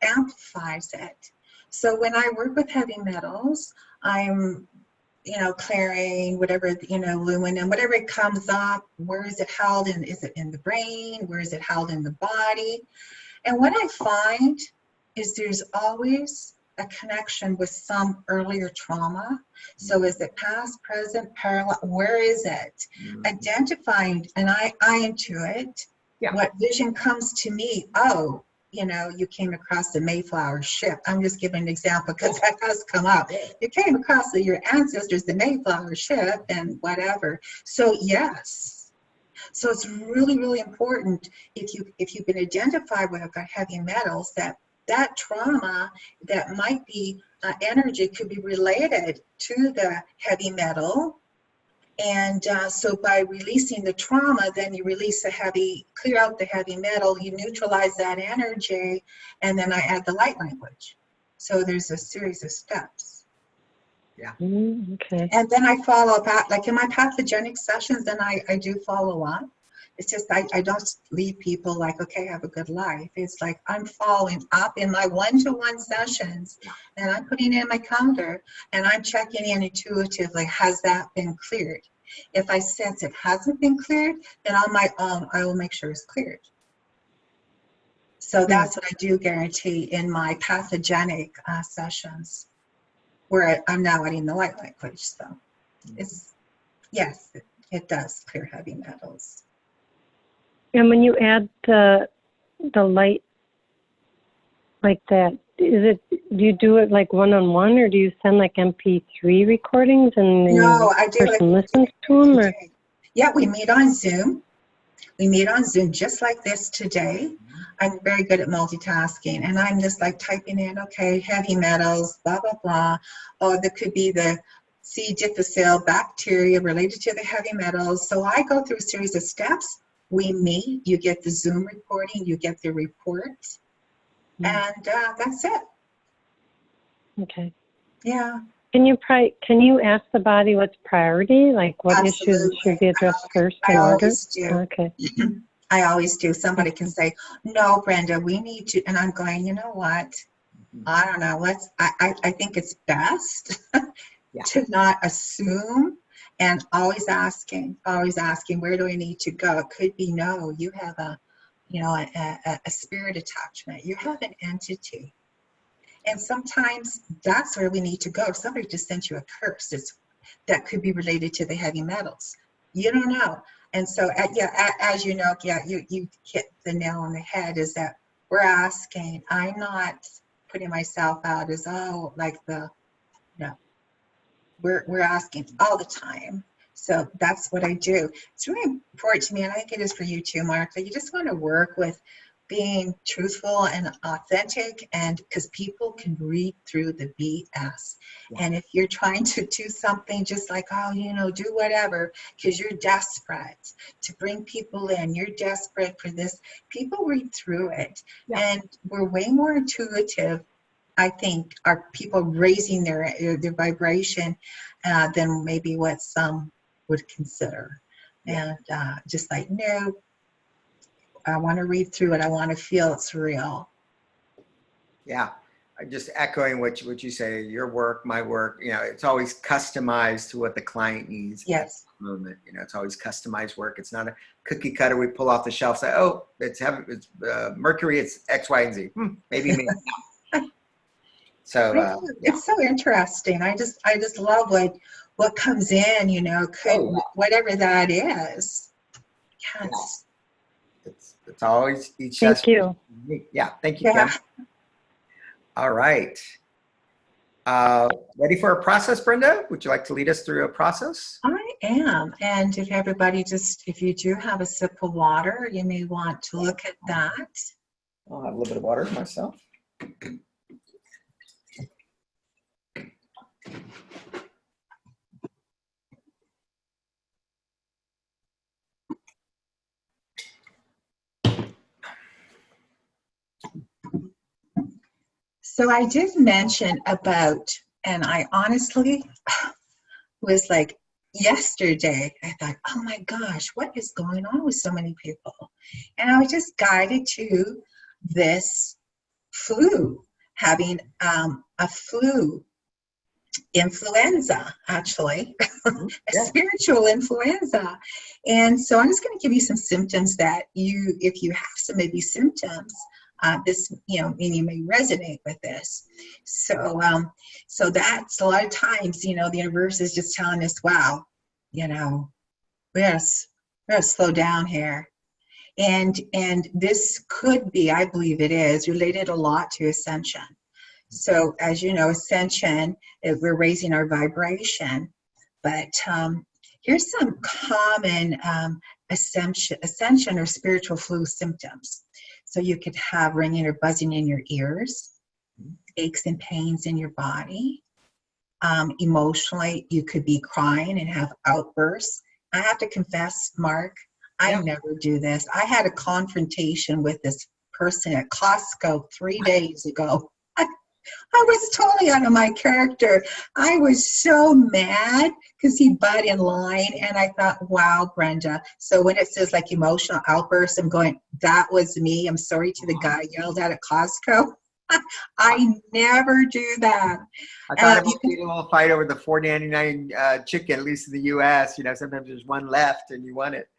amplifies it. So when I work with heavy metals, I'm, clearing whatever, aluminum, whatever it comes up, where is it held in? Is it in the brain? Where is it held in the body? And what I find is there's always a connection with some earlier trauma. So is it past, present, parallel? Where is it? Identifying, and I intuit. Yeah. What vision comes to me? Oh, you came across the Mayflower ship. I'm just giving an example because that has come up. You came across your ancestors, the Mayflower ship, and whatever. So yes. So it's really, really important if you've been identified with heavy metals, that trauma that might be energy could be related to the heavy metal. And so by releasing the trauma, then you clear out the heavy metal, you neutralize that energy, and then I add the light language. So there's a series of steps. Yeah. Okay. And then I follow up, like in my pathogenic sessions, then I do follow up. It's just I don't leave people like, okay, have a good life. It's like I'm following up in my one-to-one sessions, and I'm putting in my calendar, and I'm checking in intuitively, has that been cleared? If I sense it hasn't been cleared, then on my own, I will make sure it's cleared. So that's what I do guarantee in my pathogenic sessions, where I'm now adding the light language. So yes, it does clear heavy metals. And when you add the light like that, do you do it like one-on-one, or do you send like MP3 recordings and no, I do person listens to them? Or? Yeah, we meet on Zoom. We meet on Zoom just like this today. I'm very good at multitasking, and I'm just like typing in, okay, heavy metals, blah, blah, blah. Oh, there could be the C. difficile bacteria related to the heavy metals. So I go through a series of steps. We meet, you get the Zoom recording, you get the report, and that's it. Okay. Yeah. Can you ask the body what's priority? Like what Absolutely. issues should be addressed first in order? Always do. Okay. I always do. Somebody can say, no, Brenda, we need to, and I'm going, you know what? I don't know. I think it's best to not assume. And always asking, where do I need to go? It could be, no, you have a spirit attachment. You have an entity. And sometimes that's where we need to go. If somebody just sent you a curse, that could be related to the heavy metals. You don't know. And so, as you know, you hit the nail on the head, is that we're asking, I'm not putting myself out as, oh, like no, we're asking all the time. So that's what I do. It's really important to me, and I think it is for you too, Mark, that you just want to work with being truthful and authentic, and because people can read through the BS. And if you're trying to do something just like, oh, do whatever, because you're desperate to bring people in, you're desperate for this, people read through it. And we're way more intuitive, I think, are people raising their vibration than maybe what some would consider. And just like, no, I want to read through it. I want to feel it's real. Yeah, I'm just echoing what you say. Your work, my work, it's always customized to what the client needs. Yes. At the moment, it's always customized work. It's not a cookie cutter we pull off the shelf. Say, oh, it's Mercury. It's X, Y, and Z. Maybe me. So it's so interesting. I just love what comes in. Whatever that is. Yes. It's always each. Thank you. Yeah, thank you, Kim. All right. Ready for a process, Brenda? Would you like to lead us through a process? I am. And if everybody if you do have a sip of water, you may want to look at that. I'll have a little bit of water myself. So I did mention about, and I honestly was like, yesterday, I thought, oh my gosh, what is going on with so many people? And I was just guided to this flu, having a flu influenza, actually, a spiritual influenza. And so I'm just going to give you some symptoms that if you have some maybe symptoms, this, and you may resonate with this. So, so that's a lot of times, the universe is just telling us, wow, we gotta slow down here. And this could be, I believe it is, related a lot to ascension. So as you know, ascension, we're raising our vibration. But here's some common ascension or spiritual flu symptoms. So you could have ringing or buzzing in your ears, aches and pains in your body. Emotionally, you could be crying and have outbursts. I have to confess, Mark, I never do this. I had a confrontation with this person at Costco 3 days ago. I was totally out of my character. I was so mad because he butt in line, and I thought, wow, Brenda. So when it says like emotional outbursts, I'm going, that was me. I'm sorry to the guy yelled at Costco. I never do that. I thought it would be a little fight over the $4.99 chicken, at least in the U.S. Sometimes there's one left and you want it.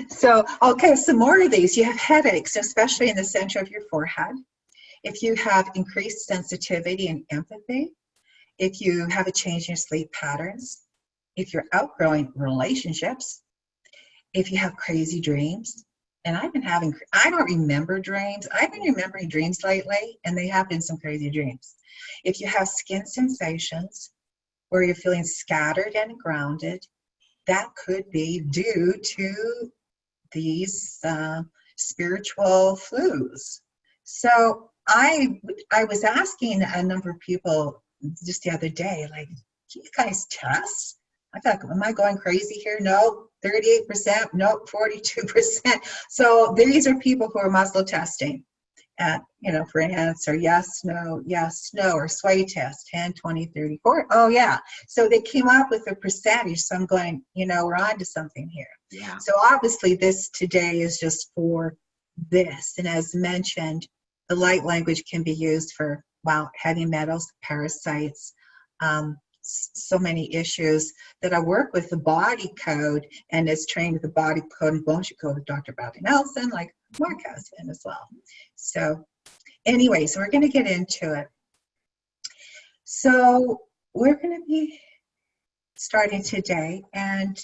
So, okay, some more of these. You have headaches, especially in the center of your forehead. If you have increased sensitivity and empathy, if you have a change in your sleep patterns, if you're outgrowing relationships, if you have crazy dreams, and I don't remember dreams. I've been remembering dreams lately, and they have been some crazy dreams. If you have skin sensations, where you're feeling scattered and grounded, that could be due to these spiritual flus. So I was asking a number of people just the other day, like, can you guys test? I thought, am I going crazy here? No, 38%, no, 42%. So these are people who are muscle testing at, for an answer, yes, no, or sway test, 10, 20, 30, 40. Oh, yeah. So they came up with a percentage. So I'm going, we're on to something here. Yeah. So obviously this today is just for this. And as mentioned, the light language can be used for, heavy metals, parasites, so many issues that I work with the body code, and is trained with the body code and motion code with Dr. Bobby Nelson, like Mark has been as well. So anyway, so we're going to get into it. So we're going to be starting today, and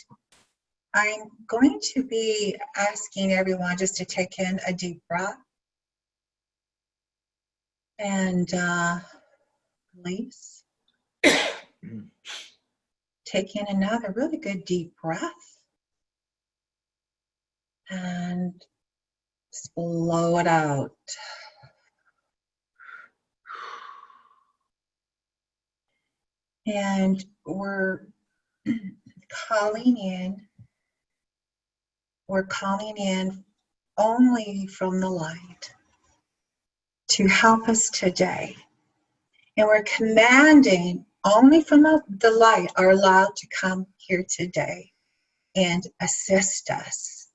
I'm going to be asking everyone just to take in a deep breath And release. Take in another really good deep breath. And just blow it out. And we're calling in only from the light to help us today. And we're commanding only from the light are allowed to come here today and assist us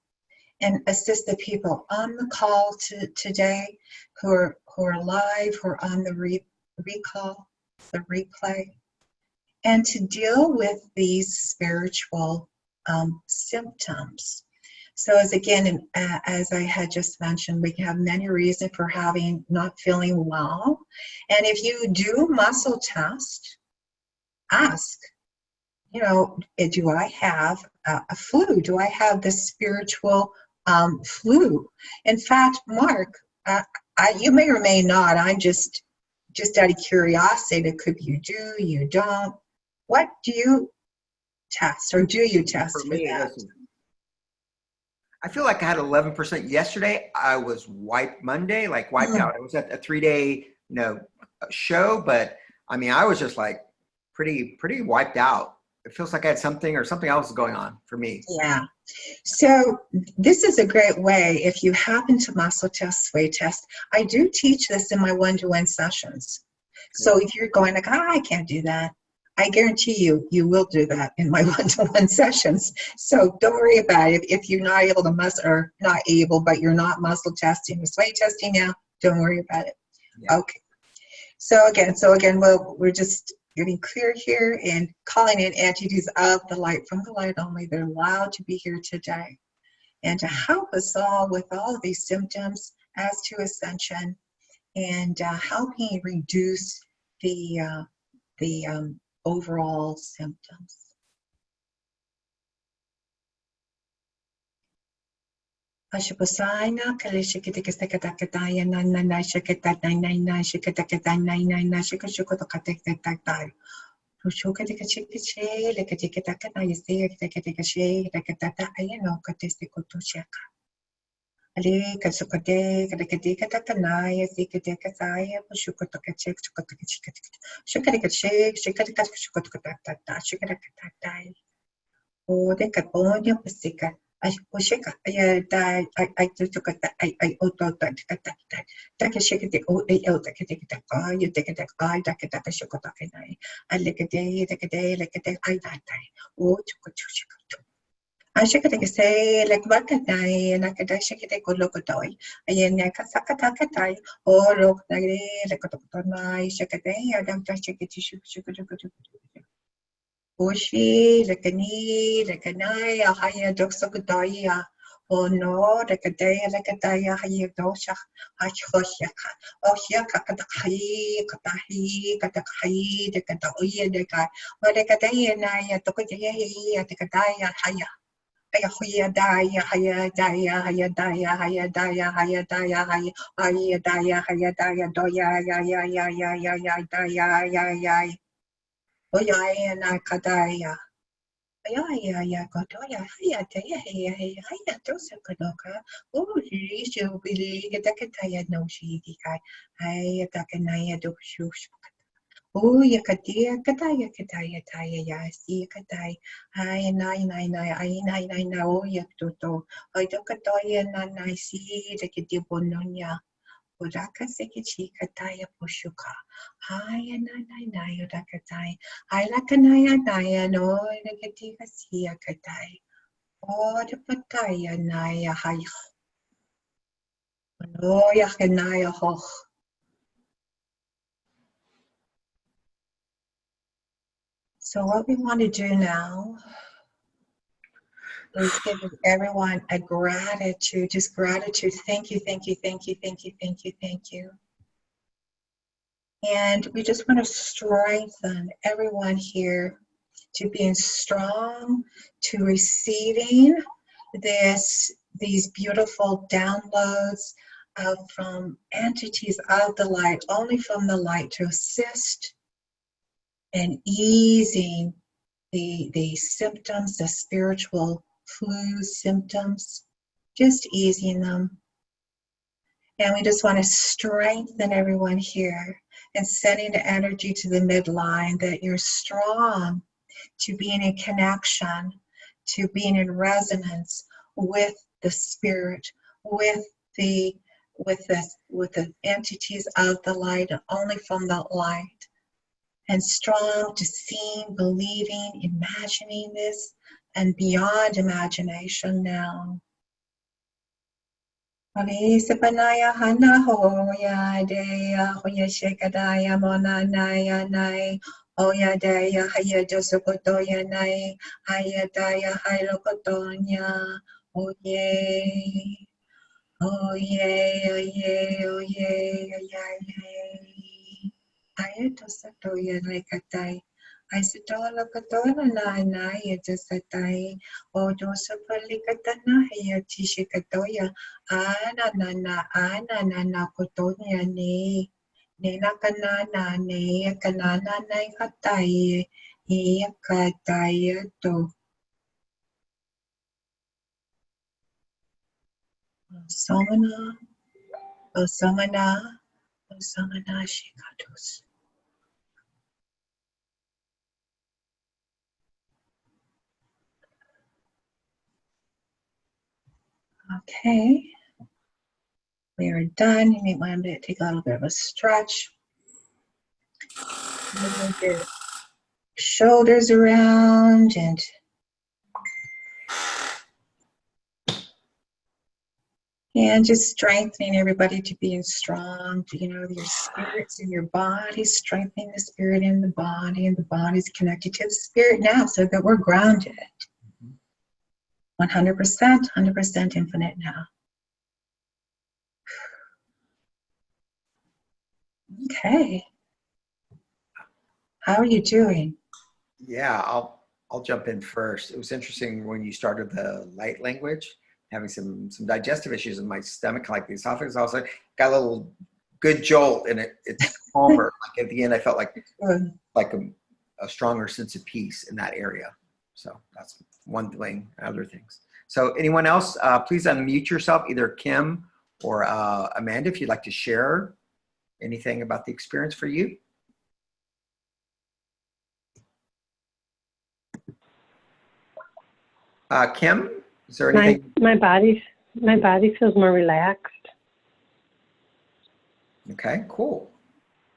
and assist the people on the call today who are live, who are on the recall, the replay, and to deal with these spiritual symptoms. So as I had just mentioned, we can have many reasons for not feeling well. And if you do muscle test, ask, do I have a flu? Do I have the spiritual flu? In fact, Mark, you may or may not. I'm just out of curiosity. It could be you do, you don't. What do you test, or do you test for that? Listen, I feel like I had 11% yesterday. I was wiped Monday, like wiped out. I was at a 3-day, show, but I mean, I was just like pretty wiped out. It feels like I had something else going on for me. Yeah. So this is a great way if you happen to muscle test, sway test. I do teach this in my one-to-one sessions. So if you're going like, I can't do that, I guarantee you will do that in my one-to-one sessions. So don't worry about it. If you're not able to but you're not muscle testing or sway testing now, don't worry about it. Yeah. Okay. So again, we're just getting clear here and calling in entities of the light from the light only. They're allowed to be here today and to help us all with all of these symptoms as to ascension and helping reduce the overall symptoms. Ashipasana kalishikitikatakataya nanana shikatat nine shikatakatai nine shikashukotakatai. Rushukatikachikiche, lekatikataka, you see, katakache, lekatata, ayano, katistikutushaka. Ali kasukate, katakatikatakanaya, sikatakatai, pushukotakache, shukatakache, shikatakachukotakatata, shikatakatai. Oh, the Caponia Pasica. I push it. I took it. I auto that. Take a shake it. Oh, take it. You take it. I take it. I shook it. I lick a day, like a day. I die. Oh, I shake it. Say, like what a day, and I could shake it. Go look at toy. I ain't like a sakatakatai. Oh, look, like a toy. Shake a day. I don't shake it. Shook it. Oshi, lekani, lekanai, ahaya doksokudaya. Oh no, lekadaya, haya dosha, hachoshaka. Oh, here, katahi, dekataoya, dekai. Oh, lekadaya, naya, tokudaya, dekadaya, haya. Haya daya, haya daya, doya. Oya na kadaya. Aya godoya. Haya dosa kadoka. Oh, rishu bili gadakataya no shidikai. Haya dakanaya do shush. Oh, yakadaya kataya ya si kadai. Haya nine. Oh, yaktoto. I dokatoya na si the Udaka sekichi kataya pushuka. Haya na udakatai. Ailakanaya naya no negativa sia katai. O the pataya naya hay. No yakanaya hoch. So what we want to do now is give everyone a gratitude, just gratitude. Thank you. And we just want to strengthen everyone here to being strong, to receiving these beautiful downloads from entities of the light, only from the light, to assist in easing the symptoms, the spiritual flu symptoms, just easing them. And we just want to strengthen everyone here and sending the energy to the midline that you're strong, to being in connection, to being in resonance with the spirit, with the entities of the light, only from the light. And strong to seeing, believing, imagining this, and beyond imagination now. Sapanaya hana hoya deya hoya shekadaya monanaya nai oya deya haya josokotoya nai haya daya hailokotonya oye oye oye oye oye Ayato satoya lekatai. I satola katona na na yata satai. O dosa palikatana ya tishikatoya. Ana na kotonya ne. Ne na kanana ne kanana na katai. E kataya to. Somana. O samana. O samana shikatos. Okay, we are done. You might want to take a little bit of a stretch. Move your shoulders around and just strengthening everybody to being strong, to, your spirits in your body, strengthening the spirit in the body, and the body's connected to the spirit now so that we're grounded. 100%, 100% infinite now. Okay. How are you doing? Yeah, I'll jump in first. It was interesting when you started the light language, having some digestive issues in my stomach, like the esophagus. I was like, got a little good jolt, and it's calmer. Like at the end, I felt like a stronger sense of peace in that area. So that's one thing. Other things. So anyone else, please unmute yourself, either Kim or Amanda, if you'd like to share anything about the experience for you. Kim, is there anything? My body feels more relaxed. Okay, cool.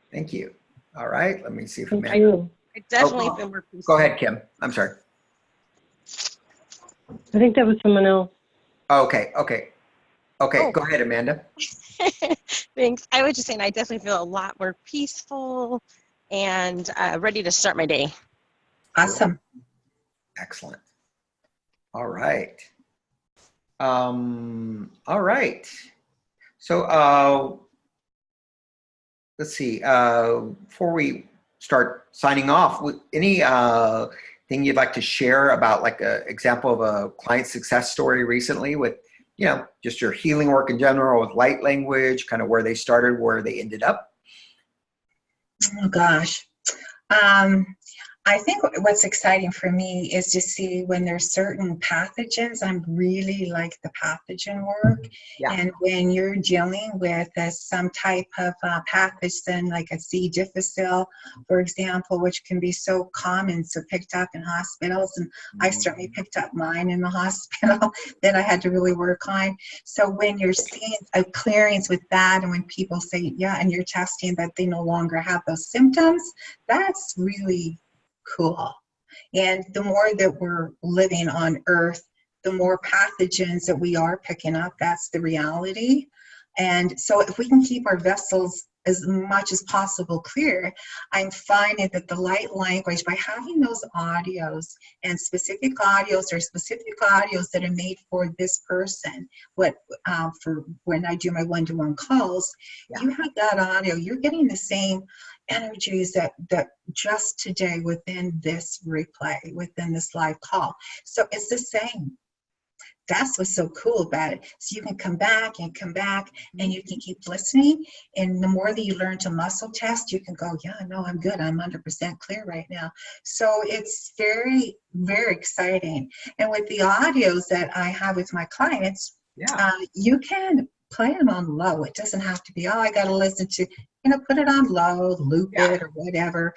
Thank you. All right, let me see if Thank you. I definitely feel more peaceful. Go ahead, Kim. I'm sorry. I think that was someone else. Okay. Go ahead, Amanda. Thanks. I was just saying I definitely feel a lot more peaceful and ready to start my day. Awesome. Excellent. All right. All right. So let's see. Before we start signing off, any thing you'd like to share about, like, a example of a client success story recently with, just your healing work in general with light language, kind of where they started, where they ended up? Oh gosh. I think what's exciting for me is to see when there's certain pathogens. I'm really like the pathogen work. Yeah. And when you're dealing with some type of pathogen, like a C. difficile, for example, which can be so common, so picked up in hospitals. And I certainly picked up mine in the hospital that I had to really work on. So when you're seeing a clearance with that, and when people say, yeah, and you're testing that they no longer have those symptoms, that's really cool. And the more that we're living on Earth, the more pathogens that we are picking up. That's the reality. And so if we can keep our vessels as much as possible clear, I'm finding that the light language, by having those audios and specific audios that are made for this person, for when I do my one-to-one calls, you have that audio, you're getting the same energies that just today within this replay, within this live call. So it's the same. that's what's so cool about it. So you can come back and you can keep listening. And the more that you learn to muscle test, you can go, yeah, no, I'm good. I'm 100% clear right now. So it's very, very exciting. And with the audios that I have with my clients, you can play them on low. It doesn't have to be, oh, I got to listen to, put it on low, loop it or whatever.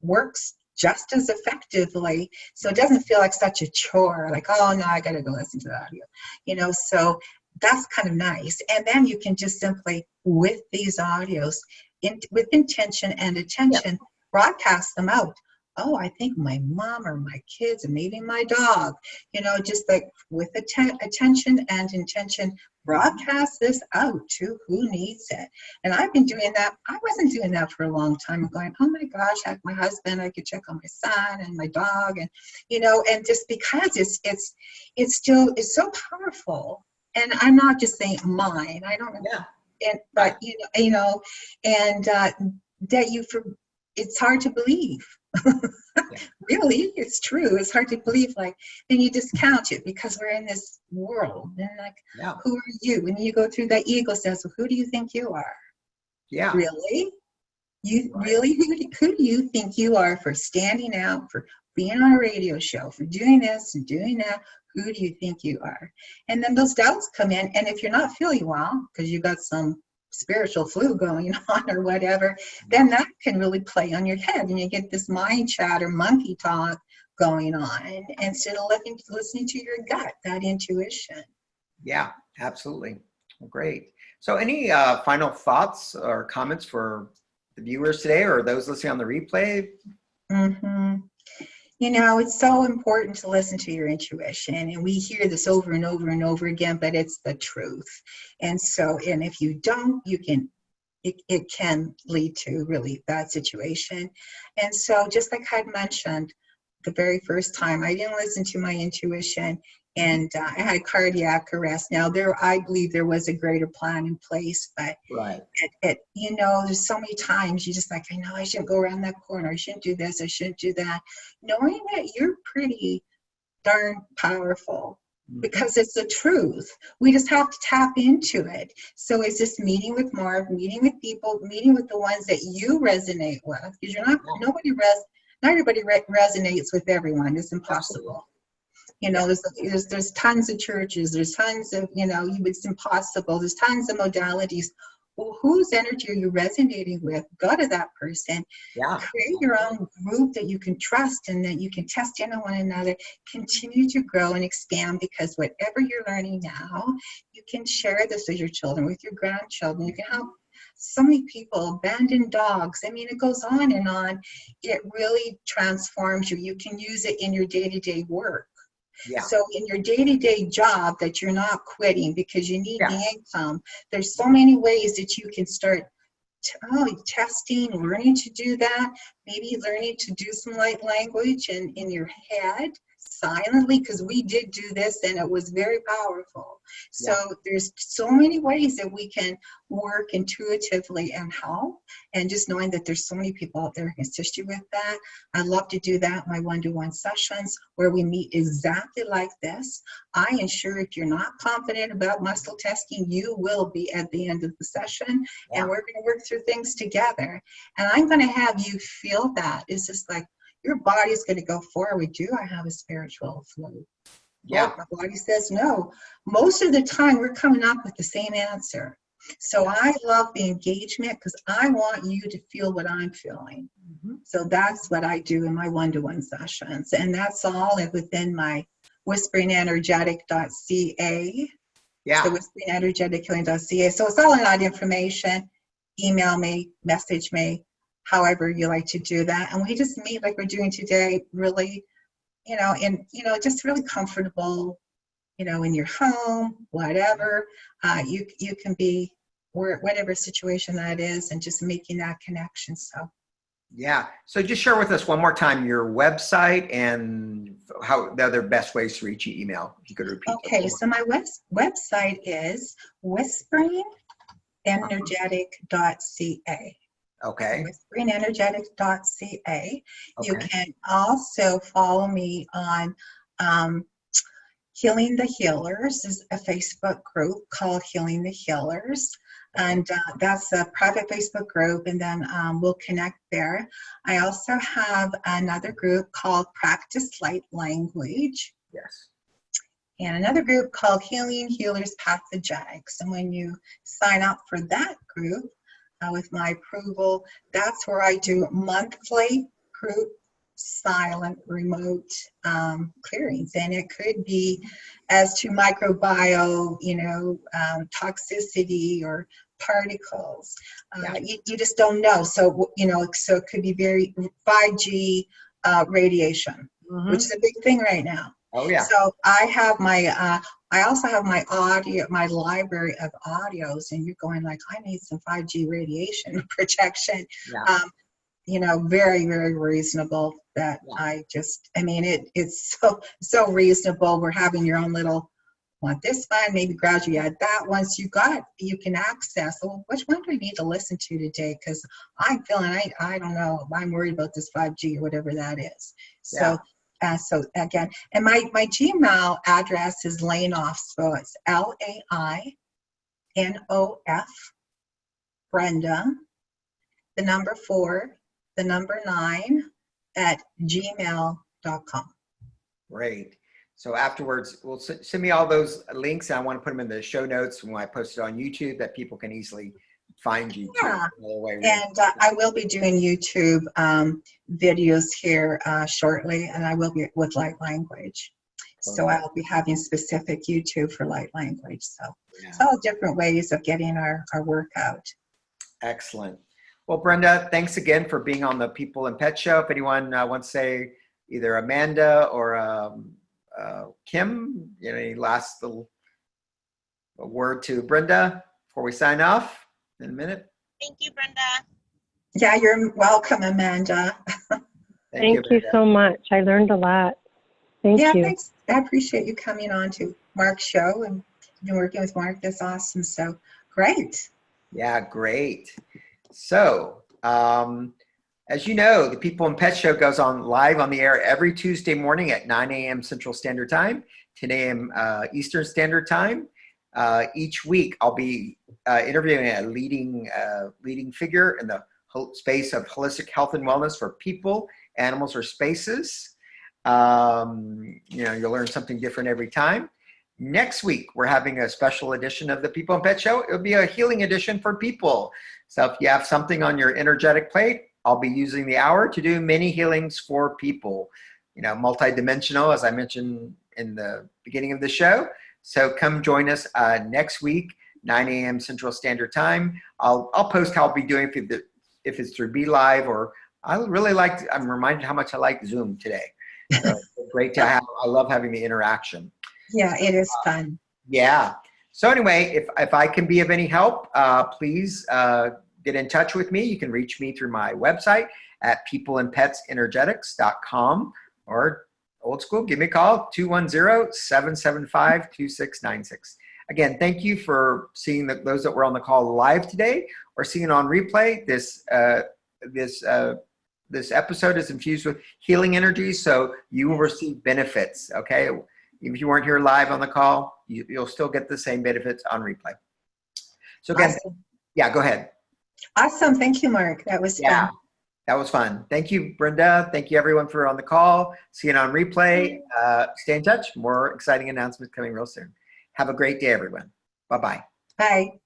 Works just as effectively. So it doesn't feel like such a chore, like, oh, no, I got to go listen to the audio, so that's kind of nice. And then you can just simply, with these audios, with intention and attention, broadcast them out. Oh, I think my mom or my kids or maybe my dog, just like with attention and intention, broadcast this out to who needs it. And I've been doing that. I wasn't doing that for a long time. I'm going, oh my gosh, I have my husband, I could check on my son and my dog, and and just because it's so powerful. And I'm not just saying mine. I don't know. But that it's hard to believe. Really, it's true. It's hard to believe. Like, then you discount it because we're in this world. And like, who are you? And you go through that ego says, well, who do you think you are? Yeah. Really? Really? Who do you think you are for standing out, for being on a radio show, for doing this and doing that? Who do you think you are? And then those doubts come in. And if you're not feeling well, because you got some spiritual flu going on or whatever, then that can really play on your head, and you get this mind chatter, monkey talk going on instead of listening to your gut, that intuition. Yeah, absolutely. Well, great. So any final thoughts or comments for the viewers today or those listening on the replay? It's so important to listen to your intuition, and we hear this over and over and over again, but it's the truth. And if you don't, it can lead to really bad situation. And so just like I mentioned, the very first time I didn't listen to my intuition, and I had cardiac arrest. Now I believe there was a greater plan in place, but there's so many times you just like, I know I shouldn't go around that corner. I shouldn't do this. I shouldn't do that. Knowing that you're pretty darn powerful, because it's the truth. We just have to tap into it. So it's just meeting with Marv, meeting with people, meeting with the ones that you resonate with, because not everybody resonates with everyone. It's impossible. There's tons of churches, there's tons of, it's impossible. There's tons of modalities. Well, whose energy are you resonating with? Go to that person. Create your own group that you can trust and that you can test in on one another. Continue to grow and expand, because whatever you're learning now, you can share this with your children, with your grandchildren. You can help so many people, abandoned dogs. I mean, it goes on and on. It really transforms you. You can use it in your day-to-day work. So in your day-to-day job that you're not quitting because you need the income, there's so many ways that you can start testing, learning to do that, maybe learning to do some light language in your head silently, because we did do this and it was very powerful. So there's so many ways that we can work intuitively and help, and just knowing that there's so many people out there who can assist you with that. I love to do that in my one-to-one sessions where we meet exactly like this. I ensure if you're not confident about muscle testing, you will be at the end of the session, and we're going to work through things together. And I'm going to have you feel that. It's just like, your body's going to go forward. Do I have a spiritual flu? My body says no. Most of the time, we're coming up with the same answer. So I love the engagement because I want you to feel what I'm feeling. So that's what I do in my one-to-one sessions. And that's all within my whisperingenergetic.ca. So whisperingenergetic.ca. So it's all in that information. Email me, message me, however you like to do that. And we just meet like we're doing today, really, just really comfortable, in your home, whatever. You can be, whatever situation that is, and just making that connection. So just share with us one more time your website and how the other best ways to reach you. Email, if you could repeat. Okay, so my website is whisperingenergetic.ca. Okay. whisperingenergetic.ca. You can also follow me on Healing the Healers is a Facebook group called Healing the Healers. And that's a private Facebook group, and then we'll connect there. I also have another group called Practice Light Language. Yes. And another group called Healing Healers Pathogenics. And when you sign up for that group, with my approval, that's where I do monthly group silent remote clearings. And it could be as to microbiome, toxicity or particles. You just don't know. So, so it could be very 5G radiation, which is a big thing right now. Oh yeah. So I have I also have my audio, my library of audios, and you're going like, I need some 5G radiation protection. Yeah. Very, very reasonable that it's so reasonable. We're having your own little, want this one, maybe gradually add that. Once you can access, well, which one do I need to listen to today? Because I'm feeling, I don't know, I'm worried about this 5G or whatever that is. So, so again, and my Gmail address is Lainof, so it's LAINOF, Brenda, the number 4, the number 9 at gmail.com. Great. So afterwards, send me all those links, and I want to put them in the show notes when I post it on YouTube, that people can easily find you. Yeah, and I will be doing YouTube videos here shortly, and I will be with light language. So I'll be having specific YouTube for light language. So it's all different ways of getting our work out. Excellent. Well, Brenda, thanks again for being on the People and Pet Show. If anyone wants to say, either Amanda or Kim, any last little word to Brenda before we sign off in a minute? Thank you, Brenda. Yeah, you're welcome, Amanda. Thank you so much. I learned a lot. Thank you. Thanks. I appreciate you coming on to Mark's show and been working with Mark. That's awesome. So great. Yeah, great. So, as you know, the People and Pet Show goes on live on the air every Tuesday morning at 9 a.m. Central Standard Time, 10 a.m. Eastern Standard Time. Each week, I'll be interviewing a leading figure in the space of holistic health and wellness for people, animals, or spaces. You'll learn something different every time. Next week, we're having a special edition of the People and Pet Show. It'll be a healing edition for people. So if you have something on your energetic plate, I'll be using the hour to do mini healings for people, multidimensional, as I mentioned in the beginning of the show. So come join us next week, 9 a.m. Central Standard Time. I'll post how I'll be doing if it's through Be Live, or I'm reminded how much I like Zoom today. So great to have. I love having the interaction. Yeah, it is fun. Yeah. So anyway, if I can be of any help, please get in touch with me. You can reach me through my website at peopleandpetsenergetics.com, or old school, give me a call, 210-775-2696. Again, thank you for seeing those that were on the call live today or seeing it on replay. This episode is infused with healing energy, so you will receive benefits, okay? If you weren't here live on the call, you'll still get the same benefits on replay. So again, awesome. Yeah, go ahead. Awesome. Thank you, Mark. That was fun. That was fun. Thank you, Brenda. Thank you, everyone, for on the call. See it on replay. Stay in touch. More exciting announcements coming real soon. Have a great day, everyone. Bye-bye. Bye.